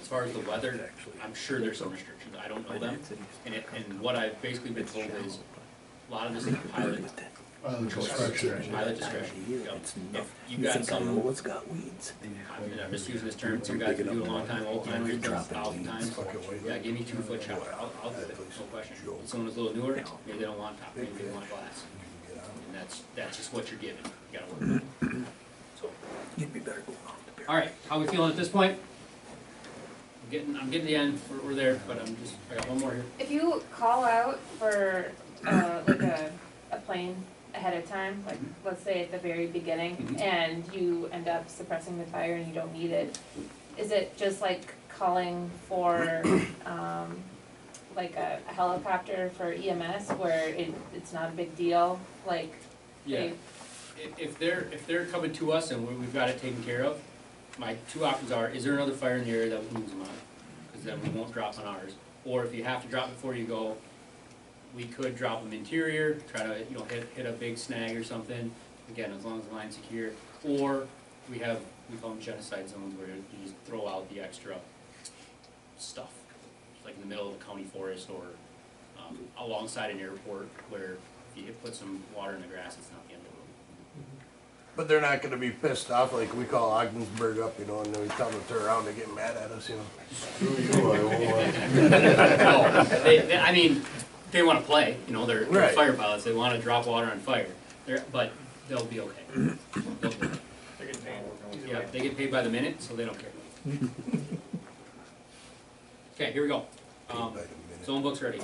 As far as the weather, I'm sure there's some restrictions, I don't know them. And what I've basically been told is, a lot of this is pilot Discretion. pilot discretion. Yep. It's If enough. you You got think I know some, what's got weeds? I'm just using this term, some guys who do it a long time, old timers, done it 1,000 times. Yeah, give me 2-foot shower, I'll do it, no question. If someone who's a little newer, maybe they don't want top, maybe they want glass. And that's just what you're given, you gotta work with it. So, You'd be better going off the bear. all right, how we feeling at this point? I'm getting the end, we're there, but I got one more here. If you call out for, like a plane ahead of time, like, let's say at the very beginning, Mhm. and you end up suppressing the fire and you don't need it, is it just like calling for, like a helicopter for EMS where it's not a big deal, like, Yeah, if they're coming to us and we've got it taken care of, my two options are, is there another fire in the area that we can use them on? Because then we won't drop on ours. Or if you have to drop before you go, we could drop them interior, try to, you know, hit a big snag or something, again, as long as the line's secure. Or we call them genocide zones where you just throw out the extra stuff, like in the middle of a county forest or alongside an airport where if you put some water in the grass, it's not the end of the world. But they're not gonna be pissed off like we call Ogdensburg up, you know, and then we tell them to turn around, they get mad at us, you know. No, I mean, they wanna play, you know, they're Right. fire pilots, they wanna drop water on fire, but they'll be okay. They'll be okay. Yeah, they get paid by the minute, so they don't care. Okay, here we go. Zone book's ready.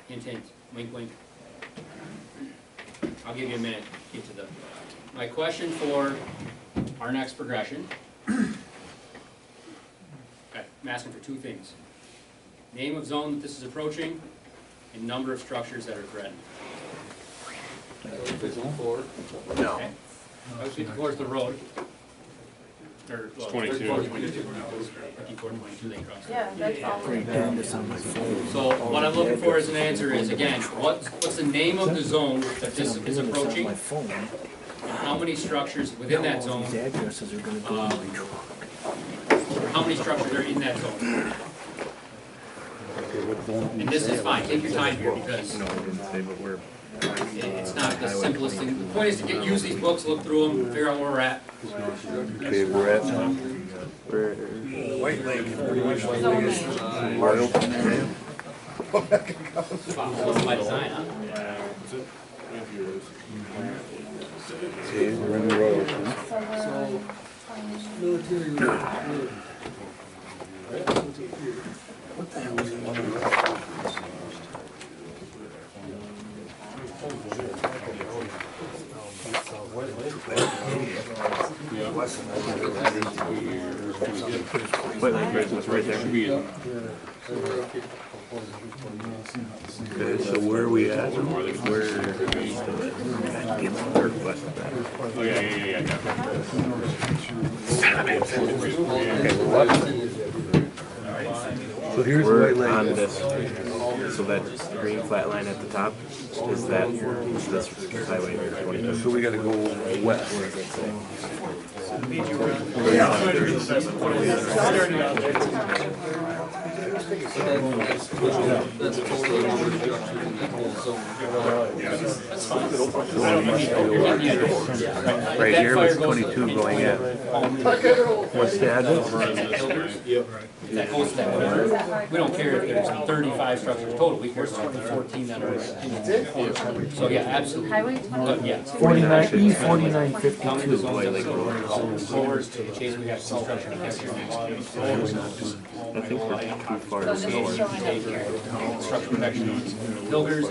Hint, hint, wink, wink. I'll give you a minute to get to the, my question for our next progression. Okay, I'm asking for two things. Name of zone that this is approaching, and number of structures that are threatened. 54. No. Okay? 54 is the road. Or, well, 22. 54 is 22. 54, 22, they cross. yeah, that's all. This on my phone. So what I'm looking for as an answer is, again, what's the name of the zone that this is On approaching? my phone. And how many structures within that zone, These addresses are gonna go in my truck. or how many structures are in that zone? And this is fine, take your time here, because No, I didn't say, but we're. it's not the simplest thing. The point is to use these books, look through them, figure out where we're at. Okay, we're at. We're. White Lake. By design, huh? See, we're in the road. Wait, it's right there. Okay, so where are we at? We're northwest of that. Oh, yeah. So here's we're on this, so that green flat line at the top is that, this highway here, 22. So we gotta go west. Where does that say? That's a total number of structures in that whole zone. Right here was 22 going in. What's the address? That goes to that corner. We don't care if there's 35 structures total, we care if there's 14 that are in the corner. So, yeah, absolutely. Highway Yeah. 49, E How many 4952. zones that are forward in case we got construction protection. I think we're too far So this is north. showing up here. Construction protection, builders.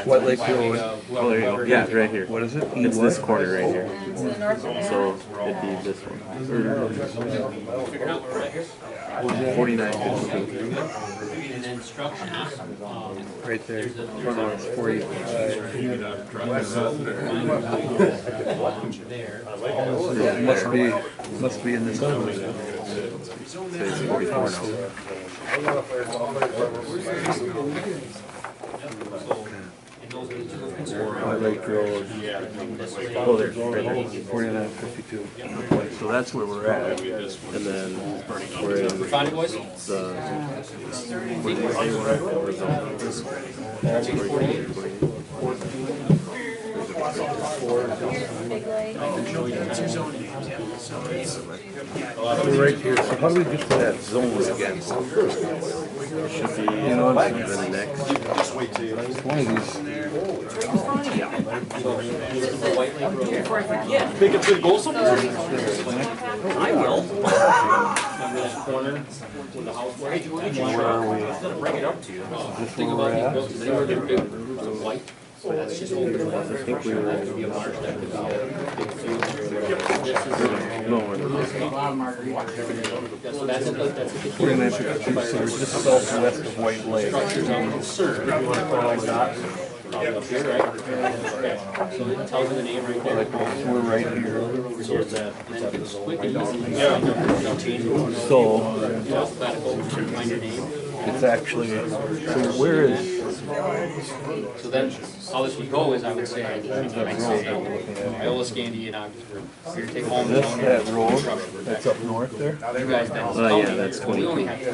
What Lake Road? Oh, there you go. Yeah, right here. What is it? It's this corner right here. And to the north of there. So it'd be this one. Figuring out where we're at here. 4952. And then structures, Right there. there's a, Front on 40. there. Must be in this one. Says 44 now. And those are the two of concern. Lake Road. Oh, there's right there. 4952. So that's where we're at. And then we're in We found it, boys? the. Where they say we're in the Big Lake. right here. So how do we get to that zone again? Should be the next. One of these. Think it's gonna go somewhere? I will. Remember that corner where the house was? Where are we? Bring it up to you. This Think where about we're these at? buildings, they were big roofs of white, but that's just open. I think we were. That could be a marsh, that could be a big field or whatever. This is- No, we're not. Yeah, so that's at the key. We're in that picture, so we're just southwest of White Lake. Structures on concern, if you wanna call it like that. Probably up here, right? Okay, so it tells you the name right there. We're right here. So it's quick and easy. Yeah. No change. So, Alphabetical, find your name. it's actually, so where is, So then, how this would go is I would say, Iola, Scandy, and Ogdensburg. You're gonna take home. this that road that's up north there? You guys then. Oh, yeah, that's We only have 3.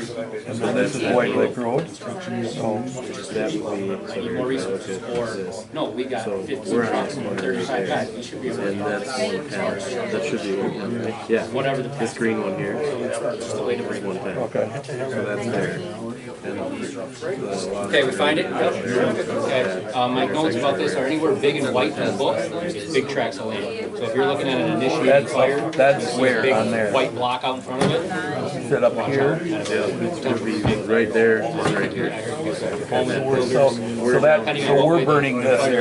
And then this is White Lake Road? Oh, That would be. I need more resources, or, no, we got 15 trucks and 35 guys, we should be able to. And that's one pound. That should be one, right? Yeah. Whatever the. This green one here Just a way to break is 1 pound. okay. So that's there. And Okay, we find it? Okay, my notes about this are anywhere big and white in the book, it's big tracts of land. So if you're looking at an initiated fire. That's where big on there? White block out in front of it. Set up here? it's gonna be right there and right here. So that, so we're burning this here.